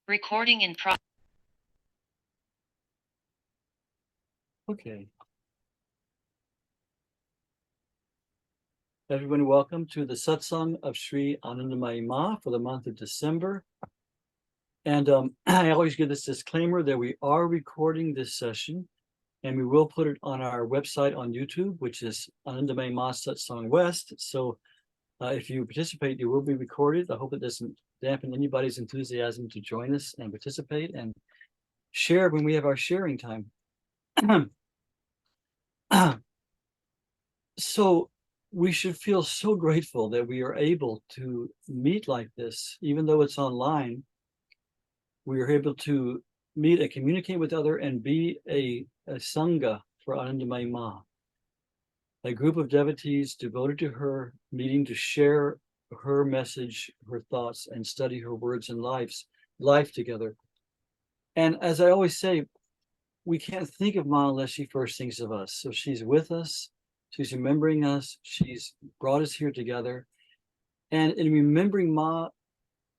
Recording in progress. Okay. Everyone, welcome to the Satsang of Sri Anandamayi Ma for the month of December. And I always give this disclaimer that we are recording this session, and we will put it on our website on YouTube, which is Anandamayi Ma Satsang West. So if you participate, you will be recorded. I hope it doesn't dampen anybody's enthusiasm to join us and participate and share when we have our sharing time. So we should feel so grateful that we are able to meet like this, even though it's online. We are able to meet and communicate with others and be a sangha for Anandamayi Ma, a group of devotees devoted to her, meeting to share her message, her thoughts, and study her words and life together. And as I always say, we can't think of Ma unless she first thinks of us. So she's with us. She's remembering us. She's brought us here together. And in remembering Ma,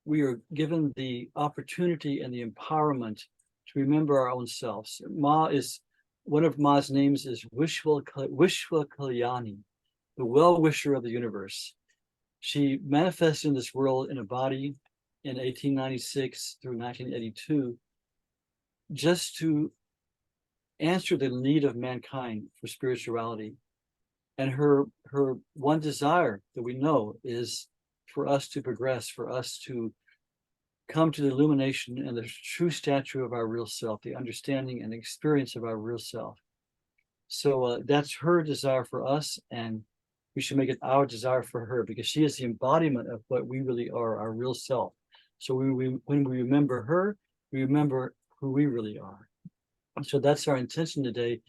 we are given the opportunity and the empowerment to remember our own selves. Ma is, one of Ma's names is Vishwa Kalyani, the well-wisher of the universe. She manifested in this world in a body in 1896 through 1982, just to answer the need of mankind for spirituality. And her one desire that we know is for us to progress, for us to come to the illumination and the true stature of our real self, the understanding and experience of our real self. So that's her desire for us, and we should make it our desire for her, because she is the embodiment of what we really are, our real self. So when we remember her, we remember who we really are. So that's our intention today,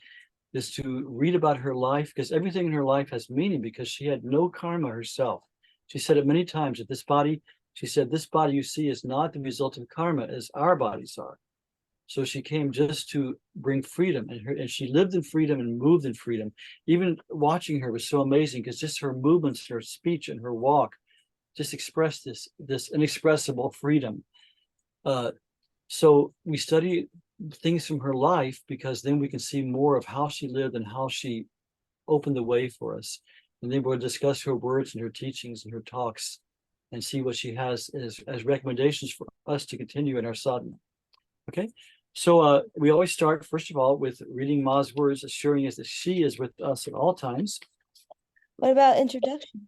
is to read about her life, because everything in her life has meaning, because she had no karma herself. She said it many times, that this body, she said, this body you see is not the result of karma as our bodies are. So she came just to bring freedom, and she lived in freedom and moved in freedom. Even watching her was so amazing, because just her movements, her speech, and her walk just expressed this inexpressible freedom. So we study things from her life, because then we can see more of how she lived and how she opened the way for us. And then we'll discuss her words and her teachings and her talks, and see what she has as recommendations for us to continue in our sadhana. Okay, so we always start, first of all, with reading Ma's words, assuring us that she is with us at all times. What about introductions?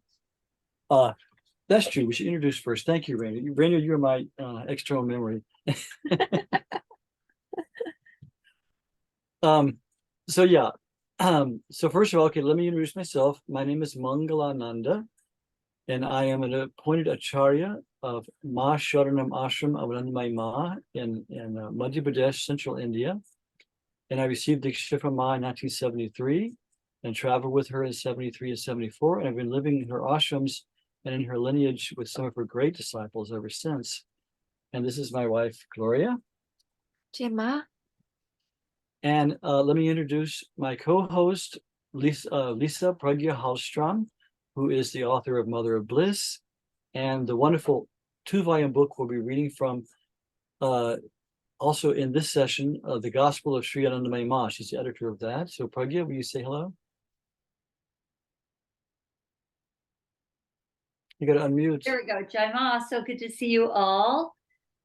That's true. We should introduce first. Thank you, Raina. Raina, you're my external memory. So yeah. So first of all, okay, let me introduce myself. My name is Mangalananda, and I am an appointed Acharya of Ma Sharanam Ashram of Anandamayi Ma in Madhya Pradesh, Central India. And I received Diksha from Ma in 1973 and traveled with her in 73 and 74. And I've been living in her ashrams and in her lineage with some of her great disciples ever since. And this is my wife, Gloria. Jema. And let me introduce my co-host, Lisa Pragya Hallstrom, who is the author of Mother of Bliss, and the wonderful 2-volume book we'll be reading from also in this session, The Gospel of Sri Anandamayi Ma. She's the editor of that. So Pragya, will you say hello? You got to unmute. There we go. Jai Ma, so good to see you all.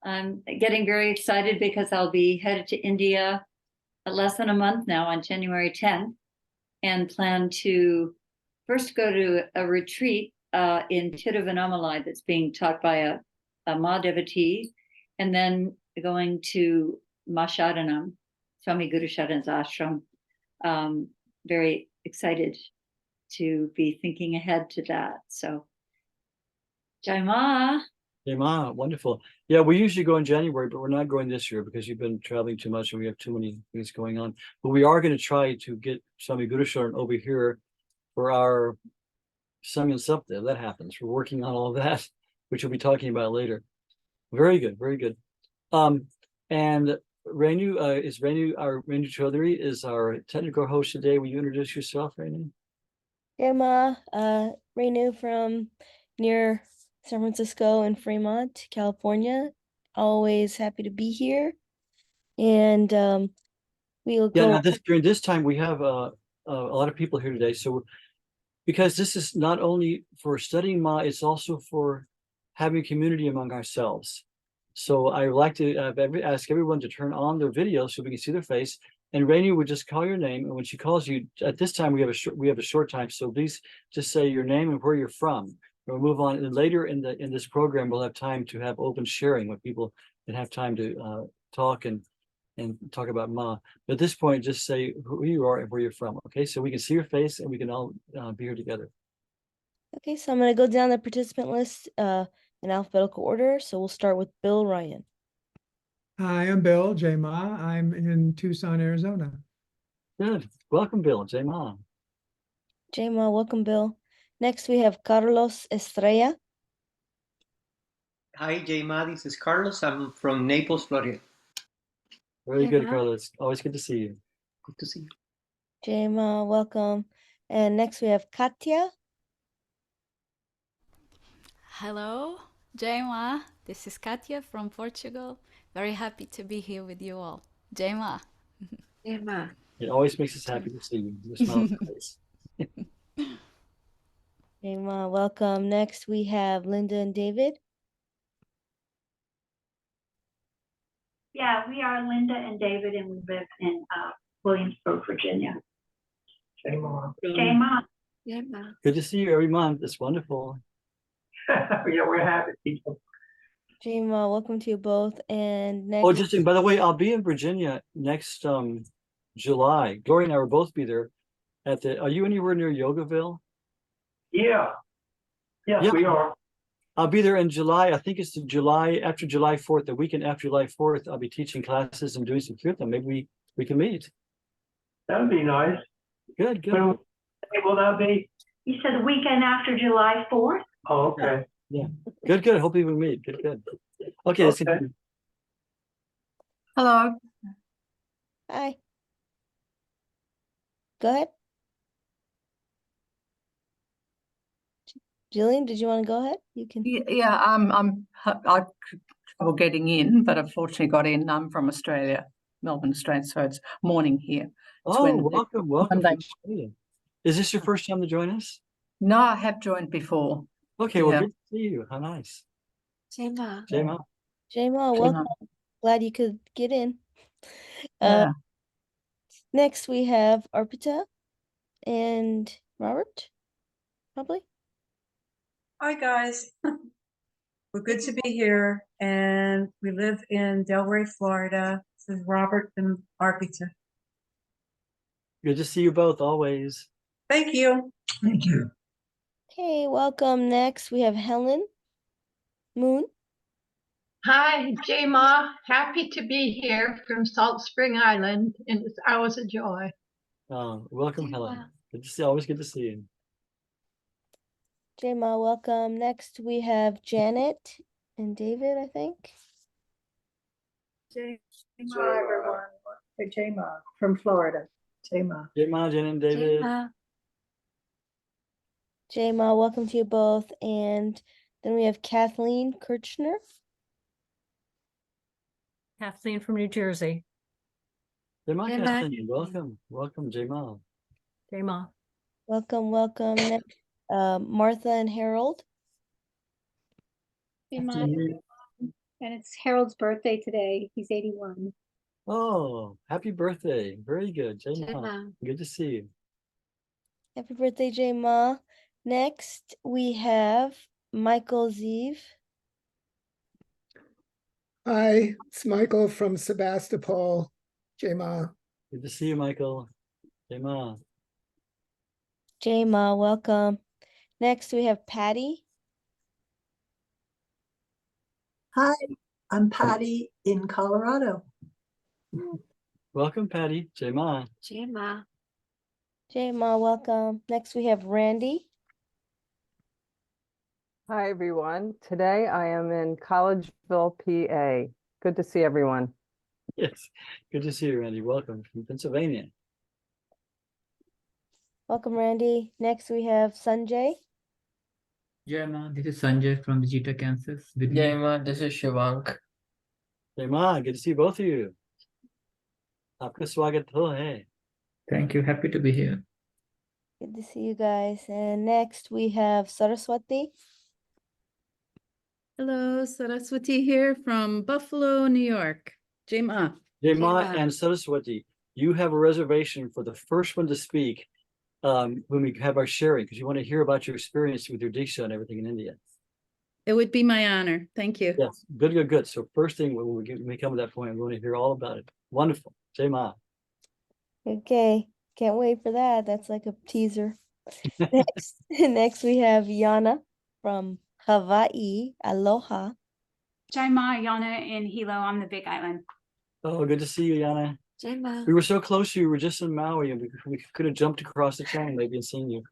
I'm getting very excited because I'll be headed to India less than a month now on January 10th, and plan to first go to a retreat in Tiruvannamalai that's being taught by a Ma devotee, and then going to Ma Sharanam, Swami Guru Sharan's ashram. Very excited to be thinking ahead to that. So, Jai Ma. Jai Ma, wonderful. Yeah, we usually go in January, but we're not going this year because you've been traveling too much and we have too many things going on. But we are going to try to get Swami Guru Sharan over here for our Sangha Sapta. That happens. We're working on all that, which we'll be talking about later. Very good, very good. And Renu Renu Chaudhary is our technical host today. Will you introduce yourself, Renu? Jema. Renu from near San Francisco and Fremont, California. always happy to be here. And we'll Yeah, go. now during this time, we have a lot of people here today. So because this is not only for studying Ma, it's also for having community among ourselves. So I would like to ask everyone to turn on their video so we can see their face. And Rainey would just call your name, and when she calls you, at this time we have a short time. So please just say your name and where you're from. We'll move on, and later in this program we'll have time to have open sharing with people that have time to talk and talk about Ma. But at this point, just say who you are and where you're from. Okay, so we can see your face and we can all be here together. Okay, so I'm going to go down the participant list in alphabetical order. So we'll start with Bill Ryan. Hi, I'm Bill J. Ma. I'm in Tucson, Arizona. Good. Welcome, Bill. Jai Ma. Jema, welcome, Bill. Next, we have Carlos Estrella. Hi, Jayma. This is Carlos. I'm from Naples, Florida. Very Jai good, Ma. Carlos. Always good to see you. Good to see you. Jema, welcome. And next, we have Katya. Hello, Jaima. This is Katya from Portugal. Very happy to be here with you all. Jaima. Jema. It always makes us happy to see you. You smile on your face. Jema, welcome. Next, we have Linda and David. Yeah, we are Linda and David, and we live in Williamsburg, Virginia. Jayma. Jayma. Jema. Good to see you every month. It's wonderful. Yeah, we're happy people. Jema, welcome to you both. And next, Oh, just by the way, I'll be in Virginia next July. Gloria and I will both be there at the. Are you anywhere near Yogaville? Yeah. Yes, Yeah. we are. I'll be there in July. I think it's the July after July 4th, the weekend after July 4th. I'll be teaching classes and doing some kirtan. Maybe we can meet. That'd be nice. Good, good. When will that be? You said the weekend after July 4th? Oh, okay. Good, good. Hopefully we meet. Good, good. Okay, let's Okay. continue. Hello. hi. Go ahead. Jillian, did you want to go ahead? You can. Yeah, I trouble getting in, but unfortunately got in. I'm from Australia, Melbourne, Australia, so it's morning here. It's Oh, Wednesday. welcome, welcome. Monday. Good to see you. Is this your first time to join us? No, I have joined before. Okay, well, Yeah. good to see you. How nice. Jema. Jai Ma. Jema, Jema. welcome. Glad you could get in. Yeah. Next, we have Arpita and Robert, probably. Hi guys, we're good to be here, and we live in Delray, Florida. This is Robert and Arpita. Good to see you both always. Thank you. Thank you. Okay, welcome. Next, we have Helen Moon. Hi, Jayma. Happy to be here from Salt Spring Island, and it's always a joy. Welcome, Helen. Good to see. Always good to see you. Jema, welcome. Next, we have Janet and David, I think. Jayma, everyone. Jayma from Florida. Jayma. Jai Ma, Jen, and David. Jema, welcome to you both. And then we have Kathleen Kirchner. Kathleen from New Jersey. Jai Ma, Jai Ma. Kathleen. Welcome, welcome, Jai Ma. Jai Ma. Welcome, welcome. Next, Martha and Harold. And it's Harold's birthday today. He's 81. Oh, happy birthday. Very good, Jai Ma. Ma. Good to see you. Happy birthday, Jema. Next, we have Michael Zeev. Hi, it's Michael from Sebastopol. J. Ma. Good to see you, Michael. Jai Ma. Jema, welcome. Next, we have Patty. Hi, I'm Patty in Colorado. Welcome, Patty. Jai Ma. Jema. Jema, welcome. Next, we have Randy. Hi, everyone. Today I am in Collegeville, PA. Good to see everyone. Yes, good to see you, Randy. Welcome from Pennsylvania. Welcome, Randy. Next, we have Sanjay. Jai Ma, this is Sanjay from Wichita, Kansas. Jai Ma, this is Shivank. Jai Ma, good to see both of you. Aapka swagat ho hai. Thank you. Happy to be here. Good to see you guys. And next we have Saraswati. Hello, Saraswati here from Buffalo, New York. Jai Ma. Jai Ma and Saraswati, you have a reservation for the first one to speak when we have our sharing, because you want to hear about your experience with your Diksha and everything in India. It would be my honor. Thank you. Yes, good, good, good. So first thing, when we come to that point, we want to hear all about it. Wonderful. Jai Ma. Okay, can't wait for that. That's like a teaser. Next we have Yana from Hawaii. Aloha. Jai Ma, Yana in Hilo on the Big Island. Oh, good to see you, Yana. Jai Ma. We were so close to you. We were just in Maui, and we could have jumped across the channel maybe and seen you.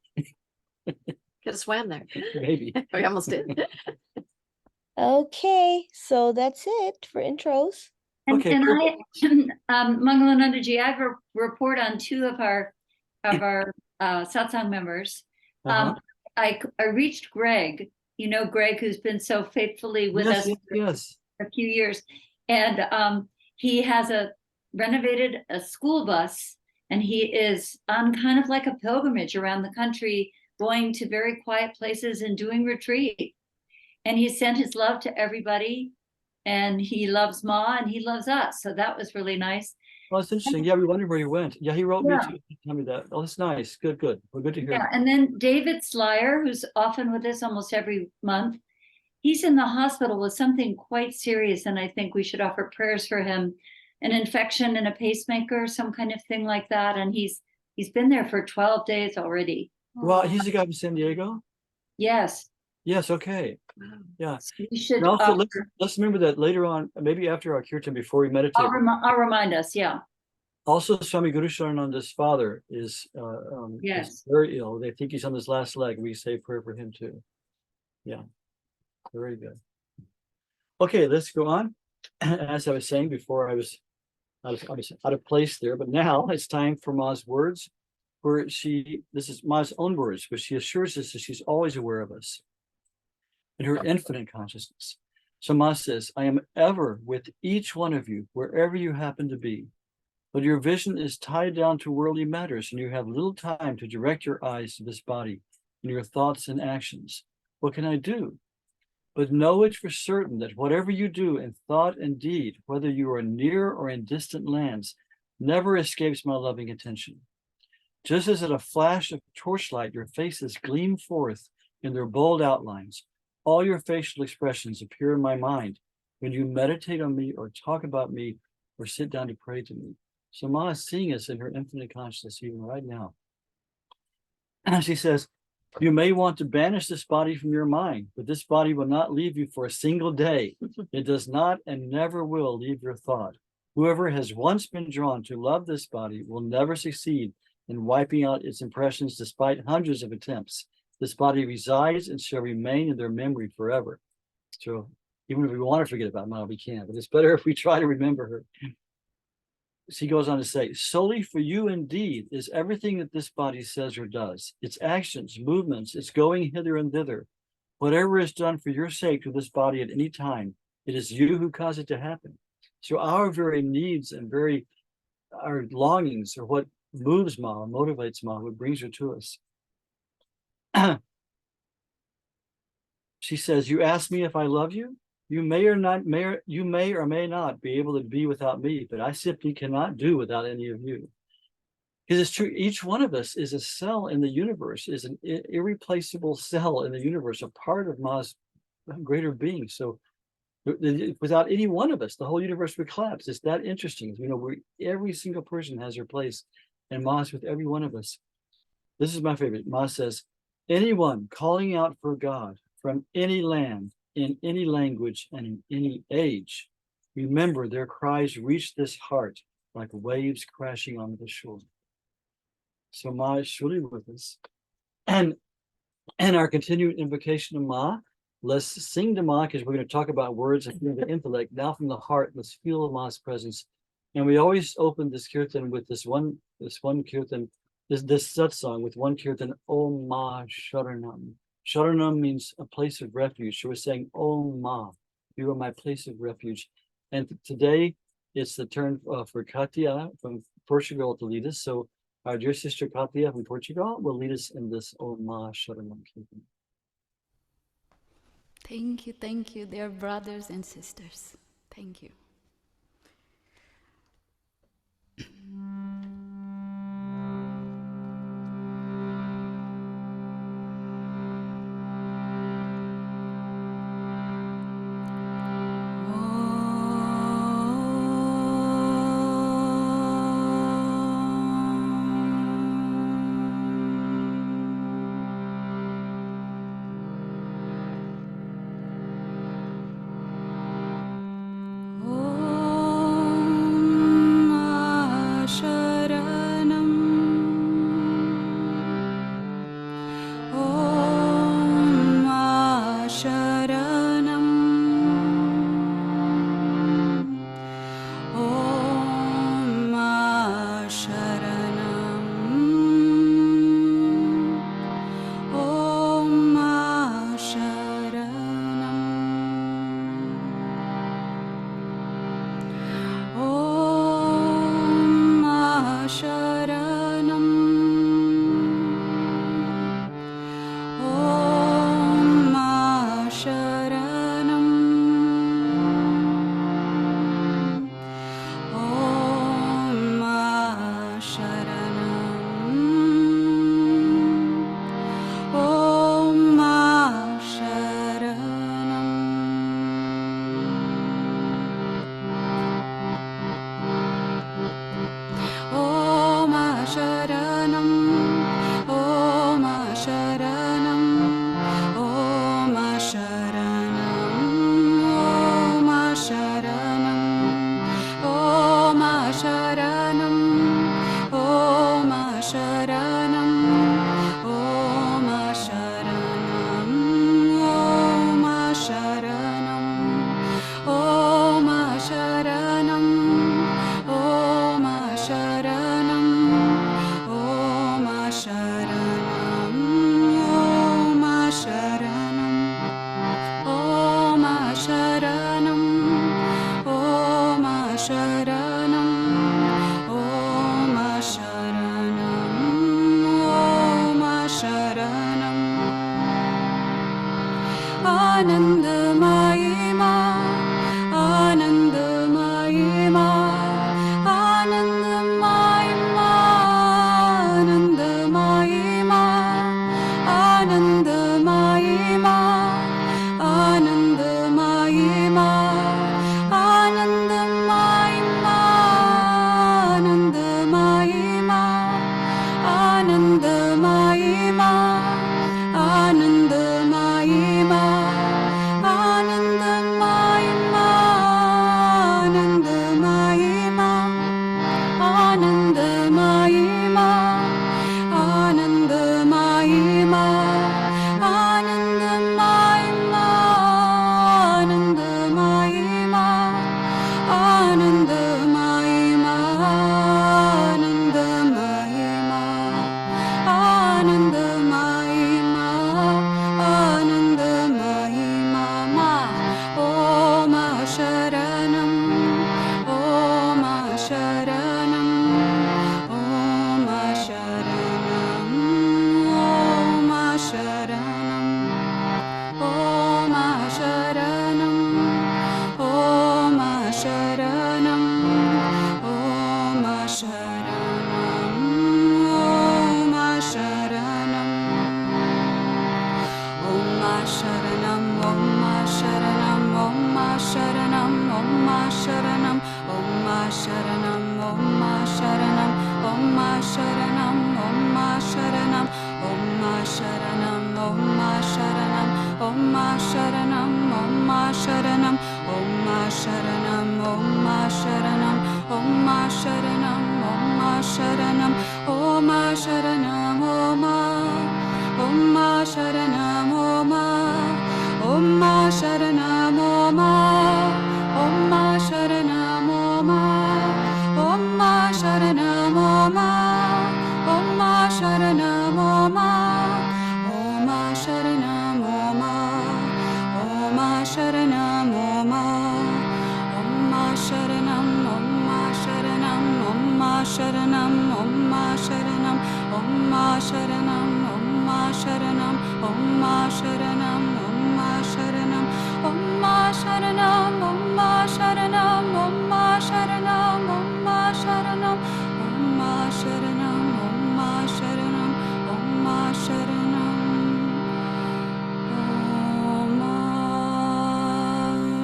Could have swam there. Maybe. We almost did. Okay, so that's it for intros. And, Okay, and Mangalanandaji, I have a report on two of our satsang members. I reached Greg, you know, Greg, who's been so faithfully with us for a few years. And he has renovated a school bus, and he is on kind of like a pilgrimage around the country, going to very quiet places and doing retreat. And he sent his love to everybody, and he loves Ma and he loves us. So that was really nice. Well, it's interesting. Yeah, we wondered where he went. Yeah, he wrote me to tell me that. Oh, that's nice. Good, good. Well, good to hear. Yeah, and then David Slyer, who's often with us almost every month, he's in the hospital with something quite serious, and I think we should offer prayers for him. An infection in a pacemaker, some kind of thing like that. And he's been there for 12 days already. Well, he's the guy from San Diego? Yes. Yes, okay. Yeah. You should And also, let's remember that later on, maybe after our kirtan, before we meditate. I'll remind us, yeah. Also, Swami Guru Sharananda's father is very ill. They think he's on his last leg. We say prayer for him too. Yeah, very good. Okay, let's go on. As I was saying before, I was out of place there, but now it's time for Ma's words, where this is Ma's own words, but she assures us that she's always aware of us in her infinite consciousness. So Ma says, I am ever with each one of you, wherever you happen to be. But your vision is tied down to worldly matters, and you have little time to direct your eyes to this body and your thoughts and actions. What can I do? But know it for certain that whatever you do in thought and deed, whether you are near or in distant lands, never escapes my loving attention. Just as at a flash of torchlight, your faces gleam forth in their bold outlines, all your facial expressions appear in my mind when you meditate on me or talk about me or sit down to pray to me. So Ma is seeing us in her infinite consciousness even right now. And she says, you may want to banish this body from your mind, but this body will not leave you for a single day. It does not and never will leave your thought. Whoever has once been drawn to love this body will never succeed in wiping out its impressions despite hundreds of attempts. This body resides and shall remain in their memory forever. So even if we want to forget about Ma, we can't, but it's better if we try to remember her. She goes on to say, solely for you indeed is everything that this body says or does, its actions, movements, its going hither and thither. Whatever is done for your sake to this body at any time, it is you who cause it to happen. So our very needs and our longings are what moves Ma, motivates Ma, what brings her to us. She says, you ask me if I love you? You may or may not be able to be without me, but I simply cannot do without any of you. Because it's true, each one of us is a cell in the universe, is an irreplaceable cell in the universe, a part of Ma's greater being. So without any one of us, the whole universe would collapse. It's that interesting. You know, every single person has their place, and Ma's with every one of us. This is my favorite. Ma says, anyone calling out for God from any land, in any language, and in any age, remember their cries reach this heart like waves crashing on the shore. So Ma is surely with us. And our continued invocation of Ma, let's sing to Ma, because we're going to talk about words and the intellect. Now from the heart, let's feel Ma's presence. And we always open this kirtan with this one kirtan, this satsang with one kirtan, Om Ma Sharanam. Sharanam means a place of refuge. So we're saying, oh Ma, you are my place of refuge. And today it's the turn for Katia from Portugal to lead us. So our dear sister Katia from Portugal will lead us in this Oma Sharanam Kirtan. Thank you, dear brothers and sisters. Thank you. Sharanam, Om Sharanam, Om Sharanam, Om Sharanam, Om Sharanam, Om Sharanam, Om Sharanam, Om Sharanam, Om Sharanam, Om Sharanam, Om Sharanam, Om Sharanam, Om Sharanam, Om Sharanam. Om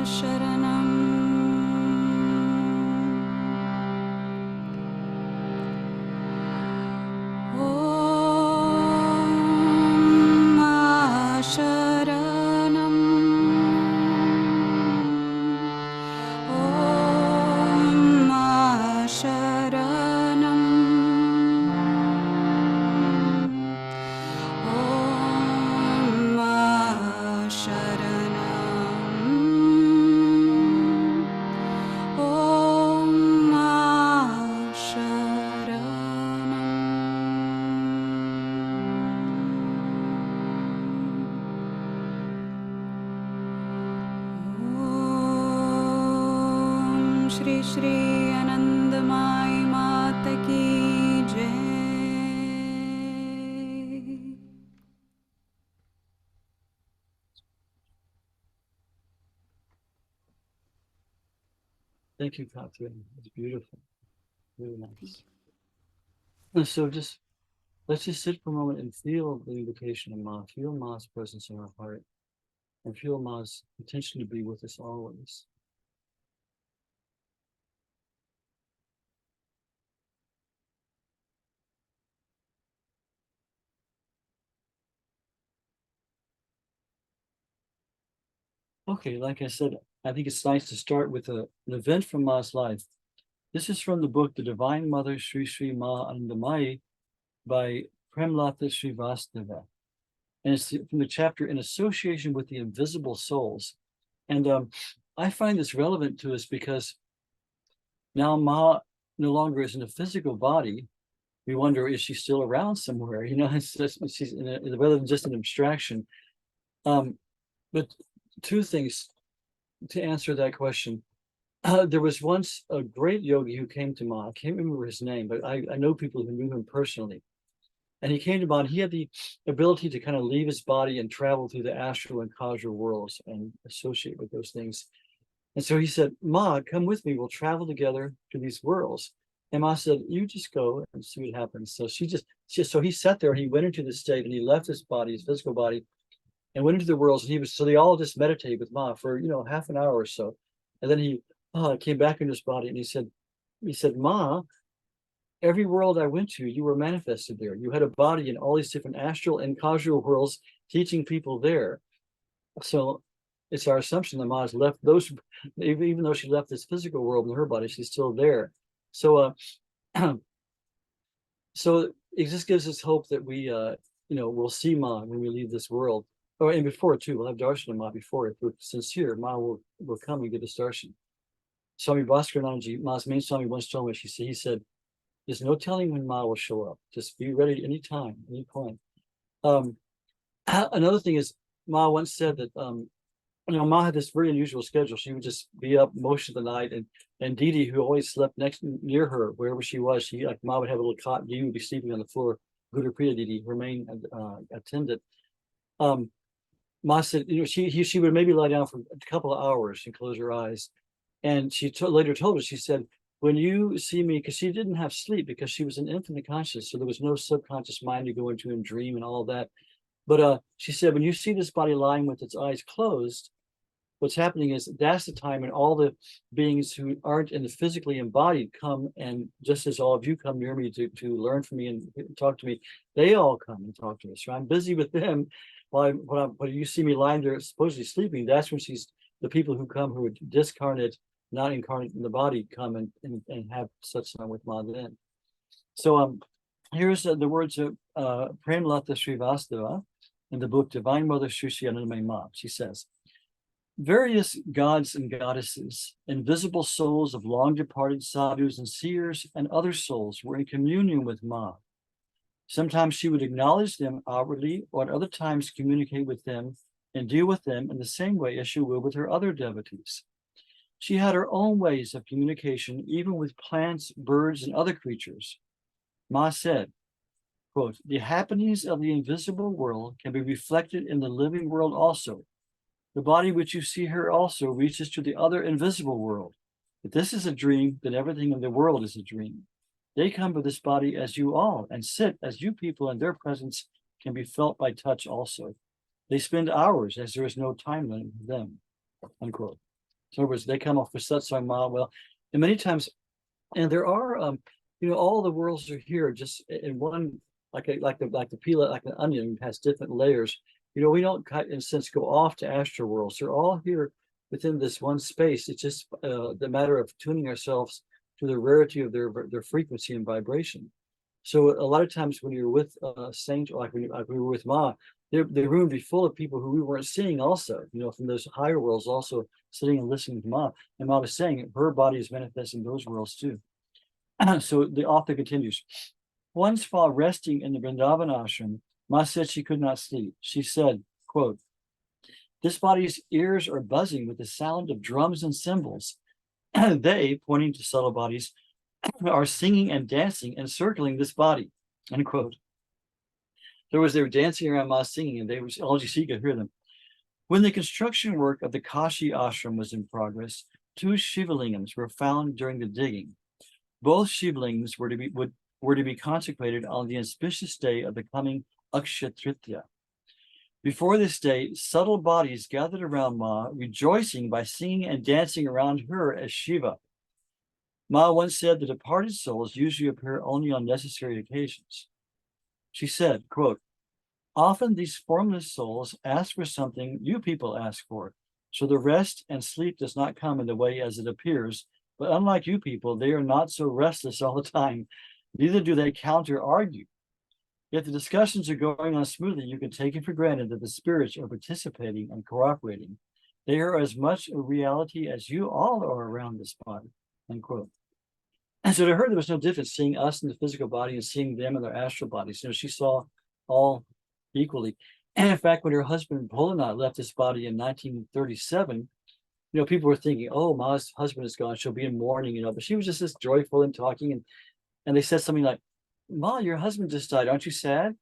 Sharanam. Om Sharanam. Om Sharanam. Om Om Shri Shri Anandamayi Mata Ki Jai. Thank you, Catherine. It's beautiful. Really nice. And so let's just sit for a moment and feel the invitation of Ma. Feel Ma's presence in our heart. And feel Ma's intention to be with us always. Okay, like I said, I think it's nice to start with an event from Ma's life. This is from the book The Divine Mother Sri Sri Ma Anandamayi by Premlata Srivastava. And it's from the chapter In Association with the Invisible Souls. And I find this relevant to us because now Ma no longer is in a physical body. We wonder, is she still around somewhere? You know, it's just, she's rather than just an abstraction. But two things to answer that question. There was once a great yogi who came to Ma. I can't remember his name, but I know people who knew him personally. And he came to Ma, and he had the ability to kind of leave his body and travel through the astral and causal worlds and associate with those things. And so he said, Ma, come with me. We'll travel together to these worlds. And Ma said, you just go and see what happens. So so he sat there and he went into the state and he left his body, his physical body, and went into the worlds. And so they all just meditated with Ma for, half an hour or so. And then he came back into his body and he said, Ma, every world I went to, you were manifested there. You had a body in all these different astral and causal worlds teaching people there. So it's our assumption that Ma has left those, even though she left this physical world in her body, she's still there. So, so it just gives us hope that we, we'll see Ma when we leave this world. And before too, we'll have darshan of Ma before. If we're sincere, Ma will come and get us darshan. Swami Bhaskaranaji, Ma's main Swami, once told me, he said, there's no telling when Ma will show up. Just be ready anytime, any point. Another thing is, Ma once said that, Ma had this very unusual schedule. She would just be up most of the night, and Didi, who always slept near her, wherever she was, Ma would have a little cot, Didi would be sleeping on the floor. Guru Priya Didi, her main attendant. Ma said, she would maybe lie down for a couple of hours and close her eyes. And she later told us, she said, when you see me, because she didn't have sleep because she was an infinite conscious, so there was no subconscious mind to go into and dream and all of that. But she said, when you see this body lying with its eyes closed, what's happening is that's the time when all the beings who aren't in the physically embodied come, and just as all of you come near me to learn from me and talk to me, they all come and talk to me. So I'm busy with them while you see me lying there supposedly sleeping. That's when the people who come who are discarnate, not incarnate in the body, come and have satsang with Ma then. So here's the words of Premlata Srivastava in the book Divine Mother Sri Sri Anandamayi Ma. She says, various gods and goddesses, invisible souls of long departed sadhus and seers and other souls were in communion with Ma. Sometimes she would acknowledge them outwardly, or at other times communicate with them and deal with them in the same way as she would with her other devotees. She had her own ways of communication, even with plants, birds, and other creatures. Ma said, quote, the happenings of the invisible world can be reflected in the living world also. The body which you see here also reaches to the other invisible world. If this is a dream, then everything in the world is a dream. They come to this body as you all, and sit as you people, and their presence can be felt by touch also. They spend hours as there is no time limit for them, unquote. So in other words, they come off for Satsang Ma. Well, and many times, and there are, all the worlds are here just in one, like the peel, like an onion has different layers. We don't, in a sense, go off to astral worlds. They're all here within this one space. It's just the matter of tuning ourselves to the rarity of their frequency and vibration. So a lot of times when you're with saints, like we were with Ma, the room would be full of people who we weren't seeing also, from those higher worlds also sitting and listening to Ma. And Ma was saying her body is manifesting those worlds too. So the author continues. Once while resting in the Vrindavan ashram, Ma said she could not sleep. She said, quote, this body's ears are buzzing with the sound of drums and cymbals. They, pointing to subtle bodies, are singing and dancing and circling this body, unquote. They were dancing around Ma singing, and all you see could hear them. When the construction work of the Kashi ashram was in progress, 2 Shivalingams were found during the digging. Both Shivalingams were to be consecrated on the auspicious day of the coming Akshaya Tritiya. Before this day, subtle bodies gathered around Ma, rejoicing by singing and dancing around her as Shiva. Ma once said the departed souls usually appear only on necessary occasions. She said, quote, often these formless souls ask for something you people ask for, so the rest and sleep does not come in the way as it appears, but unlike you people, they are not so restless all the time, neither do they counter-argue. If the discussions are going on smoothly, you can take it for granted that the spirits are participating and cooperating. They are as much a reality as you all are around this body, unquote. And so to her, there was no difference seeing us in the physical body and seeing them in their astral bodies. She saw all equally. And in fact, when her husband Bholenath left this body in 1937, people were thinking, oh, Ma's husband is gone, she'll be in mourning, but she was just this joyful and talking. And they said something like, Ma, your husband just died, aren't you sad?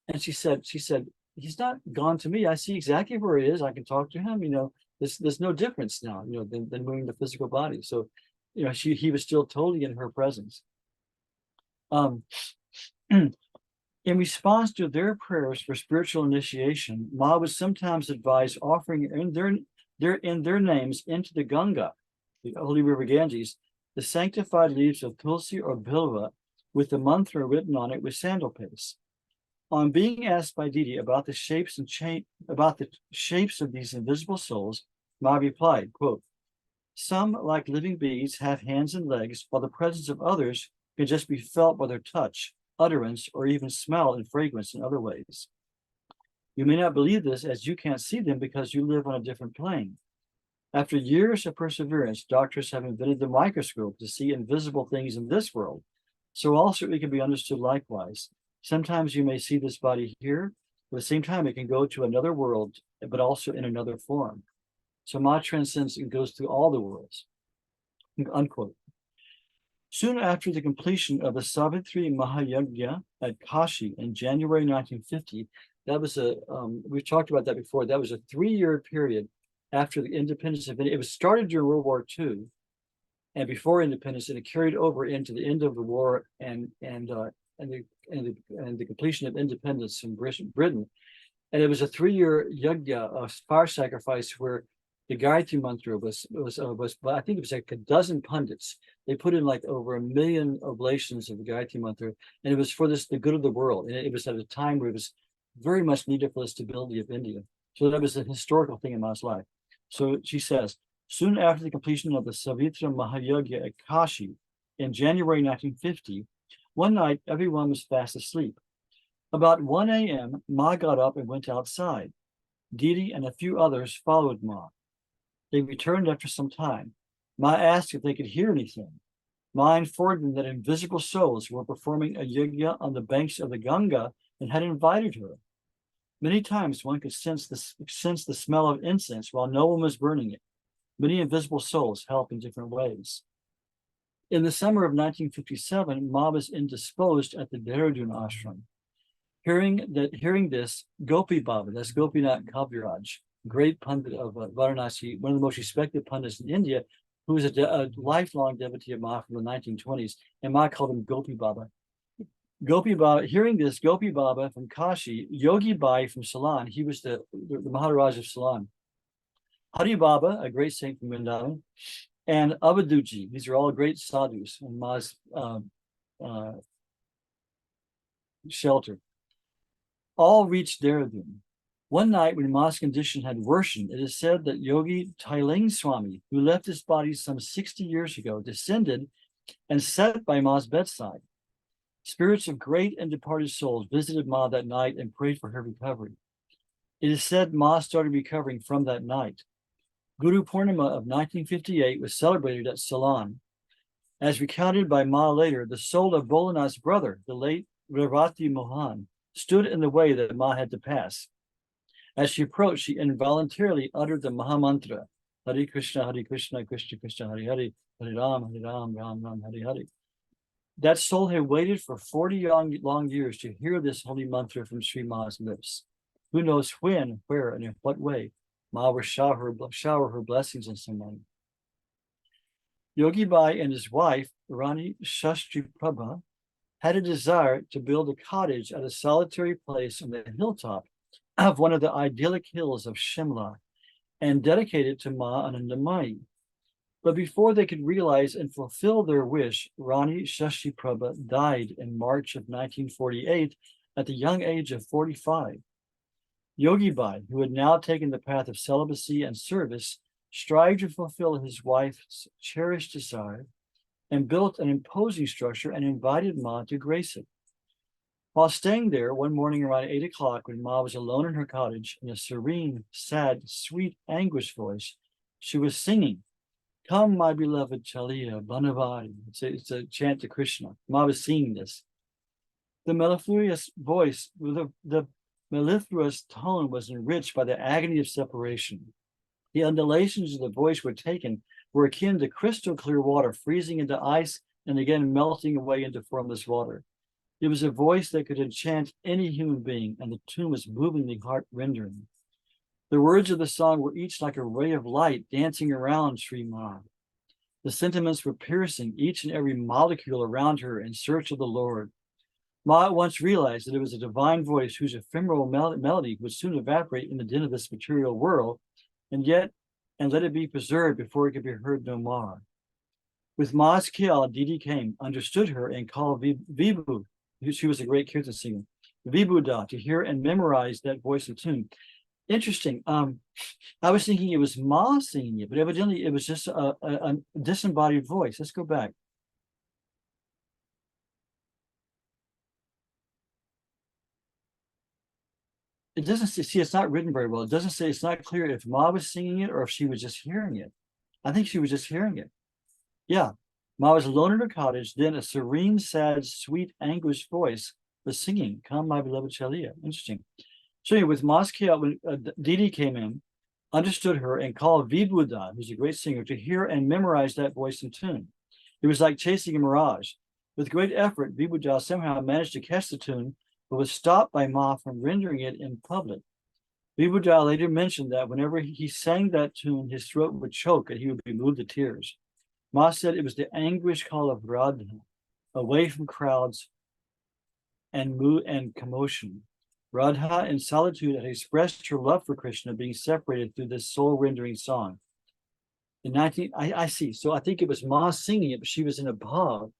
And she said, he's not gone to me. I see exactly where he is. I can talk to him. There's no difference now, than moving the physical body. So, he was still totally in her presence. In response to their prayers for spiritual initiation, Ma would sometimes advise offering in their names into the Ganga, the holy river Ganges, the sanctified leaves of Tulsi or Bilva with the mantra written on it with sandal paste. On being asked by Didi about the shapes of these invisible souls, Ma replied, quote, some, like living beings, have hands and legs, while the presence of others can just be felt by their touch, utterance, or even smell and fragrance in other ways. You may not believe this as you can't see them because you live on a different plane. After years of perseverance, doctors have invented the microscope to see invisible things in this world. So also it can be understood likewise. Sometimes you may see this body here, but at the same time it can go to another world, but also in another form. So Ma transcends and goes through all the worlds, unquote. Soon after the completion of the Savitri Mahayagya at Kashi in January 1950, that was we've talked about that before, that was a 3-year period after the independence of India. It was started during World War II and before independence, and it carried over into the end of the war and the completion of independence from Britain. And it was a 3-year yagya, fire sacrifice, where the Gayatri mantra was I think it was like a dozen pundits. They put in like over 1 million oblations of the Gayatri mantra, and it was for the good of the world. And it was at a time where it was very much needed for the stability of India. So that was a historical thing in Ma's life. So she says, soon after the completion of the Savitra Mahayagya at Kashi in January 1950, one night everyone was fast asleep. About 1 a.m., Ma got up and went outside. Didi and a few others followed Ma. They returned after some time. Ma asked if they could hear anything. Ma informed them that invisible souls were performing a yagya on the banks of the Ganga and had invited her. Many times one could sense the smell of incense while no one was burning it. Many invisible souls help in different ways. In the summer of 1957, Ma was indisposed at the Dehradun ashram. Hearing this, Gopi Baba, that's Gopinath Kaviraj, great pundit of Varanasi, one of the most respected pundits in India, who was a lifelong devotee of Ma from the 1920s, and Ma called him Gopi Baba. Gopi Baba, hearing this, Gopi Baba from Kashi, Yogi Bai from Ceylon, he was the Maharaj of Ceylon, Hari Baba, a great saint from Vrindavan, and Avaduji, these are all great sadhus in Ma's shelter, all reached Dehradun. One night when Ma's condition had worsened, it is said that Yogi Tailing Swami, who left his body some 60 years ago, descended and sat by Ma's bedside. Spirits of great and departed souls visited Ma that night and prayed for her recovery. It is said Ma started recovering from that night. Guru Purnima of 1958 was celebrated at Ceylon. As recounted by Ma later, the soul of Bholanath's brother, the late Revati Mohan, stood in the way that Ma had to pass. As she approached, she involuntarily uttered the Mahamantra, Hare Krishna, Krishna Krishna, Hare Hare, Hare Ram, Ram Ram, Hare Hare. That soul had waited for 40 long years to hear this holy mantra from Sri Ma's lips. Who knows when, where, and in what way Ma will shower her blessings on someone. Yogi Bai and his wife, Rani Shastri Prabha, had a desire to build a cottage at a solitary place on the hilltop of one of the idyllic hills of Shimla and dedicate it to Ma Anandamayi. But before they could realize and fulfill their wish, Rani Shashi Prabha died in March of 1948 at the young age of 45. Yogi Bai, who had now taken the path of celibacy and service, strived to fulfill his wife's cherished desire and built an imposing structure and invited Ma to grace it. While staying there one morning around 8 o'clock, when Ma was alone in her cottage, in a serene, sad, sweet, anguished voice, she was singing, "Come, my beloved Chalia, Banavari." It's a chant to Krishna. Ma was singing this. The mellifluous voice, the mellifluous tone was enriched by the agony of separation. The undulations of the voice were akin to crystal clear water freezing into ice and again melting away into formless water. It was a voice that could enchant any human being, and the tune was movingly heart-rending. The words of the song were each like a ray of light dancing around Sri Ma. The sentiments were piercing each and every molecule around her in search of the Lord. Ma at once realized that it was a divine voice whose ephemeral melody would soon evaporate in the din of this material world, and let it be preserved before it could be heard no more. With Ma's kill, Didi came, understood her, and called Vibhu. She was a great kirtan singer, Vibhuda, to hear and memorize that voice and tune. Interesting. I was thinking it was Ma singing it, but evidently it was just a disembodied voice. Let's go back. It doesn't see, it's not written very well. It doesn't say, it's not clear if Ma was singing it or if she was just hearing it. I think she was just hearing it. Yeah. Ma was alone in her cottage, then a serene, sad, sweet, anguished voice was singing, "Come, my beloved Chalia." Interesting. So anyway, with Ma's kill, when Didi came in, understood her, and called Vibhuda, who's a great singer, to hear and memorize that voice and tune. It was like chasing a mirage. With great effort, Vibhuda somehow managed to catch the tune, but was stopped by Ma from rendering it in public. Vibhuda later mentioned that whenever he sang that tune, his throat would choke and he would be moved to tears. Ma said it was the anguish call of Radha, away from crowds and mood and commotion. Radha, in solitude, had expressed her love for Krishna, being separated through this soul-rendering song. I see. So I think it was Ma singing it, but she was in a bhav,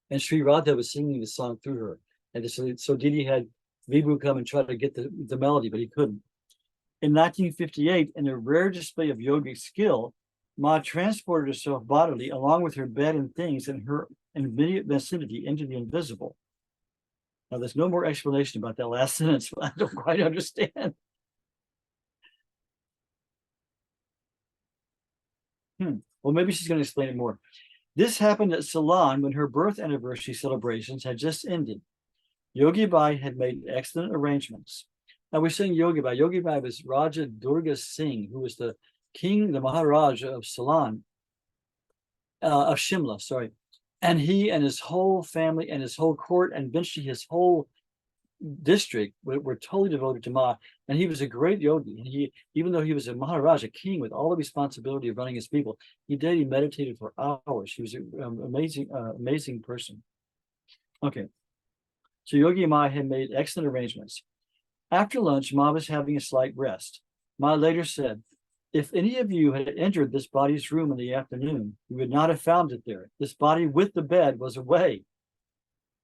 and Sri Radha was singing the song through her. And so Didi had Vibhu come and try to get the melody, but he couldn't. In 1958, in a rare display of yogic skill, Ma transported herself bodily, along with her bed and things, in her immediate vicinity into the invisible. Now, there's no more explanation about that last sentence, but I don't quite understand. Well, maybe she's going to explain it more. This happened at Ceylon when her birth anniversary celebrations had just ended. Yogi Bai had made excellent arrangements. Now we're saying Yogi Bai. Yogi Bai was Raja Durga Singh, who was the king, the Maharaja of Ceylon, of Shimla, sorry. And he and his whole family and his whole court and eventually his whole district were totally devoted to Ma. And he was a great yogi. And he, even though he was a Maharaja king with all the responsibility of running his people, he meditated for hours. He was an amazing person. Okay. So Yogi Ma had made excellent arrangements. After lunch, Ma was having a slight rest. Ma later said, if any of you had entered this body's room in the afternoon, you would not have found it there. This body with the bed was away.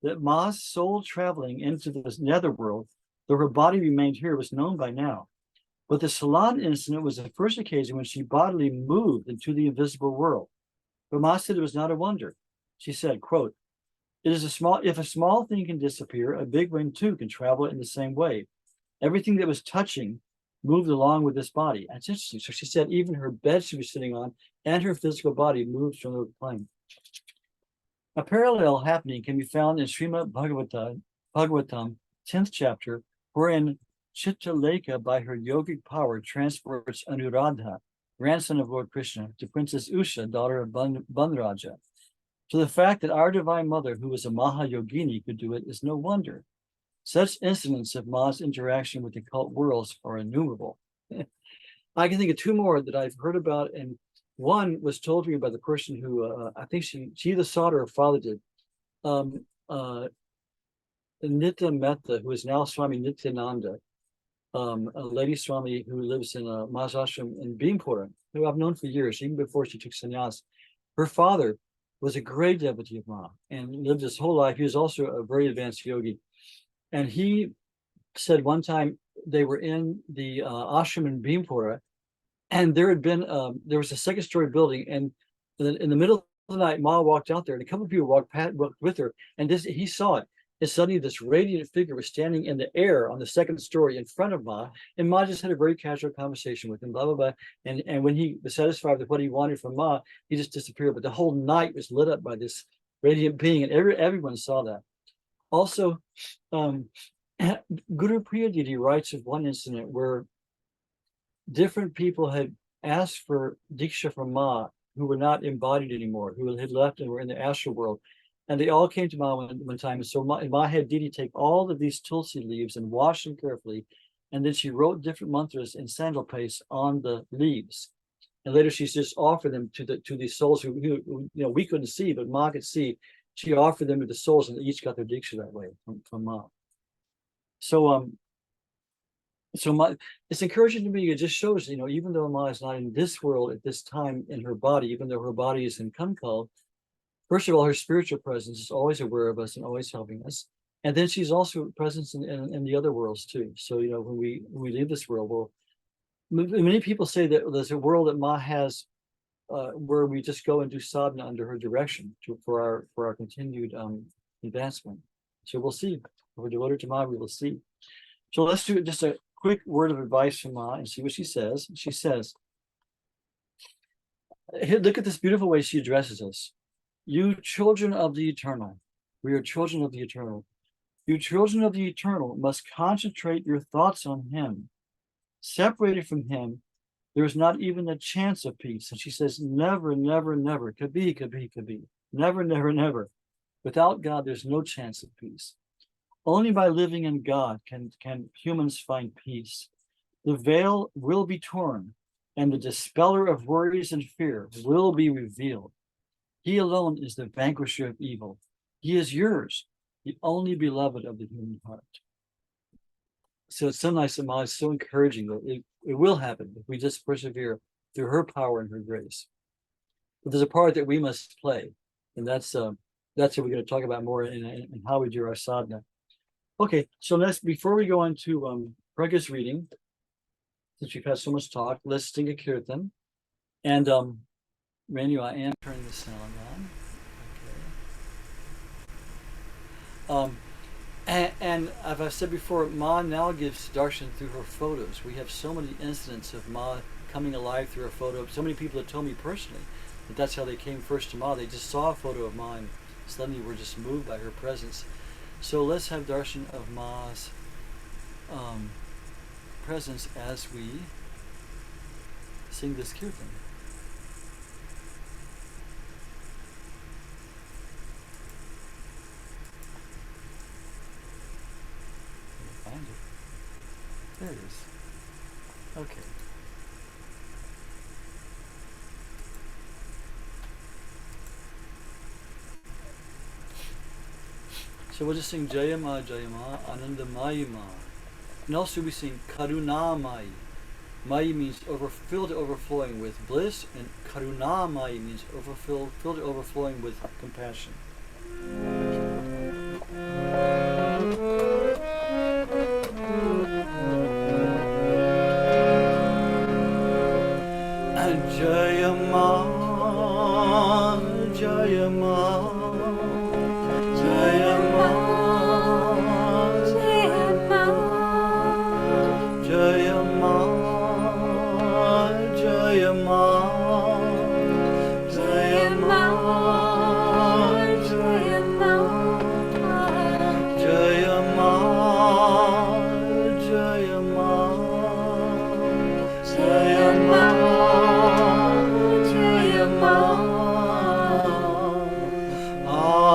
That Ma's soul traveling into the netherworld, though her body remained here, was known by now. But the Ceylon incident was the first occasion when she bodily moved into the invisible world. But Ma said it was not a wonder. She said, quote, if a small thing can disappear, a big one too can travel in the same way. Everything that was touching moved along with this body. That's interesting. So she said even her bed she was sitting on and her physical body moved from the plane. A parallel happening can be found in Srimad Bhagavatam, 10th chapter, wherein Chittaleka, by her yogic power, transports Anuradha, grandson of Lord Krishna, to Princess Usha, daughter of Banraja. So the fact that our Divine Mother, who was a Mahayogini, could do it is no wonder. Such incidents of Ma's interaction with the occult worlds are innumerable. I can think of two more that I've heard about, and one was told to me by the person who I think she either saw it or her father did. Nitya Mehta, who is now Swami Nityananda, a lady Swami who lives in Ma's ashram in Bhimpura, who I've known for years, even before she took sannyas. Her father was a great devotee of Ma and lived his whole life. He was also a very advanced yogi. And he said one time they were in the ashram in Bhimpura, and there was a second story building, and in the middle of the night, Ma walked out there, and a couple of people walked with her, and he saw it. And suddenly this radiant figure was standing in the air on the second story in front of Ma, and Ma just had a very casual conversation with him, blah, blah, blah. And when he was satisfied with what he wanted from Ma, he just disappeared. But the whole night was lit up by this radiant being, and everyone saw that. Also, Guru Priyadidi writes of one incident where different people had asked for Diksha from Ma who were not embodied anymore, who had left and were in the astral world. And they all came to Ma one time. And so Ma had Didi take all of these tulsi leaves and wash them carefully. And then she wrote different mantras in sandal paste on the leaves. And later she just offered them to these souls who we couldn't see, but Ma could see. She offered them to the souls, and they each got their Diksha that way from Ma. So it's encouraging to me. It just shows, even though Ma is not in this world at this time in her body, even though her body is in Kankal, first of all, her spiritual presence is always aware of us and always helping us. And then she's also present in the other worlds too. So, when we leave this world, many people say that there's a world that Ma has where we just go and do sadhana under her direction for our continued advancement. So we'll see. If we're devoted to Ma, we will see. So let's do just a quick word of advice from Ma and see what she says. She says, look at this beautiful way she addresses us. You children of the eternal. We are children of the eternal. You children of the eternal must concentrate your thoughts on him. Separated from him, there is not even a chance of peace. And she says, never, never, never. Kabhi, kabhi, kabhi. Never, never, never. Without God, there's no chance of peace. Only by living in God can humans find peace. The veil will be torn, and the dispeller of worries and fear will be revealed. He alone is the vanquisher of evil. He is yours, the only beloved of the human heart. So it's so nice that Ma is so encouraging that it will happen if we just persevere through her power and her grace. But there's a part that we must play, and that's what we're going to talk about more in how we do our sadhana. Okay, so before we go into Pragya's reading, since we've had so much talk, let's sing a kirtan. And Manu, I am turning the sound on. Okay. And as I've said before, Ma now gives darshan through her photos. We have so many incidents of Ma coming alive through her photo. So many people have told me personally that that's how they came first to Ma. They just saw a photo of Ma and suddenly were just moved by her presence. So let's have darshan of Ma's presence as we sing this kirtan. Find it. There it is. Okay. So we'll just sing Jayama, Jayama, Anandamayi Ma. And also we sing Karunamayi. Mayi means filled to overflowing with bliss, and Karunamayi means filled to overflowing with compassion. Jayama, Jayama, Jayama, Jayama, Jayama, Jayama, Jayama, Jayama, Jayama, Jayama,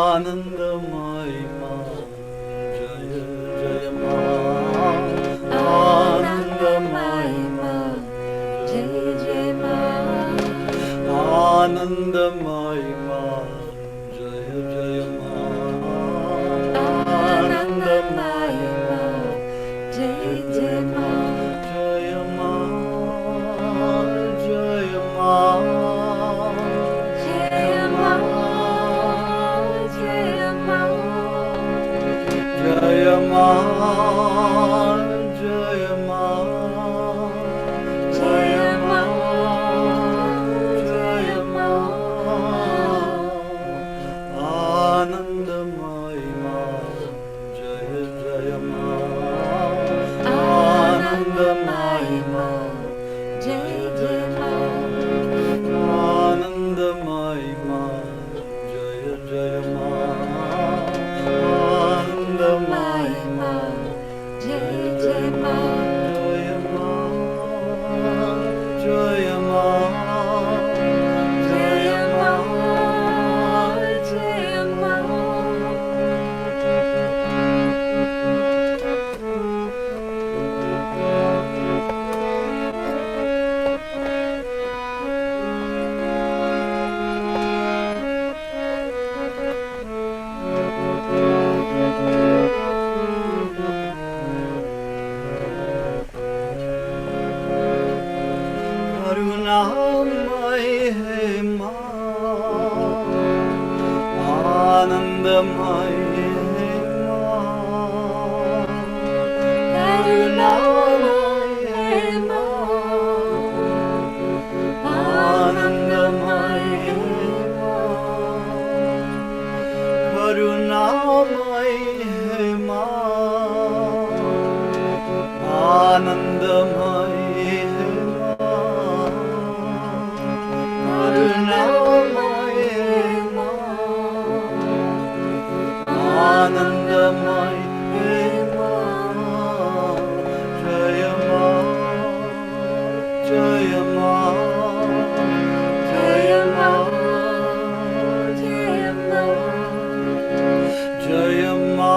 Anandamayi Ma, Jaya Jayama, Anandamayi Ma, Jaya Jayama, Anandamayi Ma, Jaya Jayama, Anandamayi Ma, Jaya Jayama, Jayama, Jayama, Jayama, Jayama, Jayama, Jayama, Jayama, Jayama, Anandamayi Ma, Jaya Jayama, Anandamayi Ma, Jaya Jayama, Anandamayi Ma, Jaya Jayama, Anandamayi Ma, Jaya Jayama, Jayama, Jayama, Jayama, Karunamayi He Ma, Anandamayi He Ma, Karunamayi He Ma, Anandamayi He Ma, Karunamayi He Ma, Anandamayi He Ma, Karunamayi He Ma, Anandamayi He Ma, Jayama, Jayama, Jayama, Jayama, Jayama,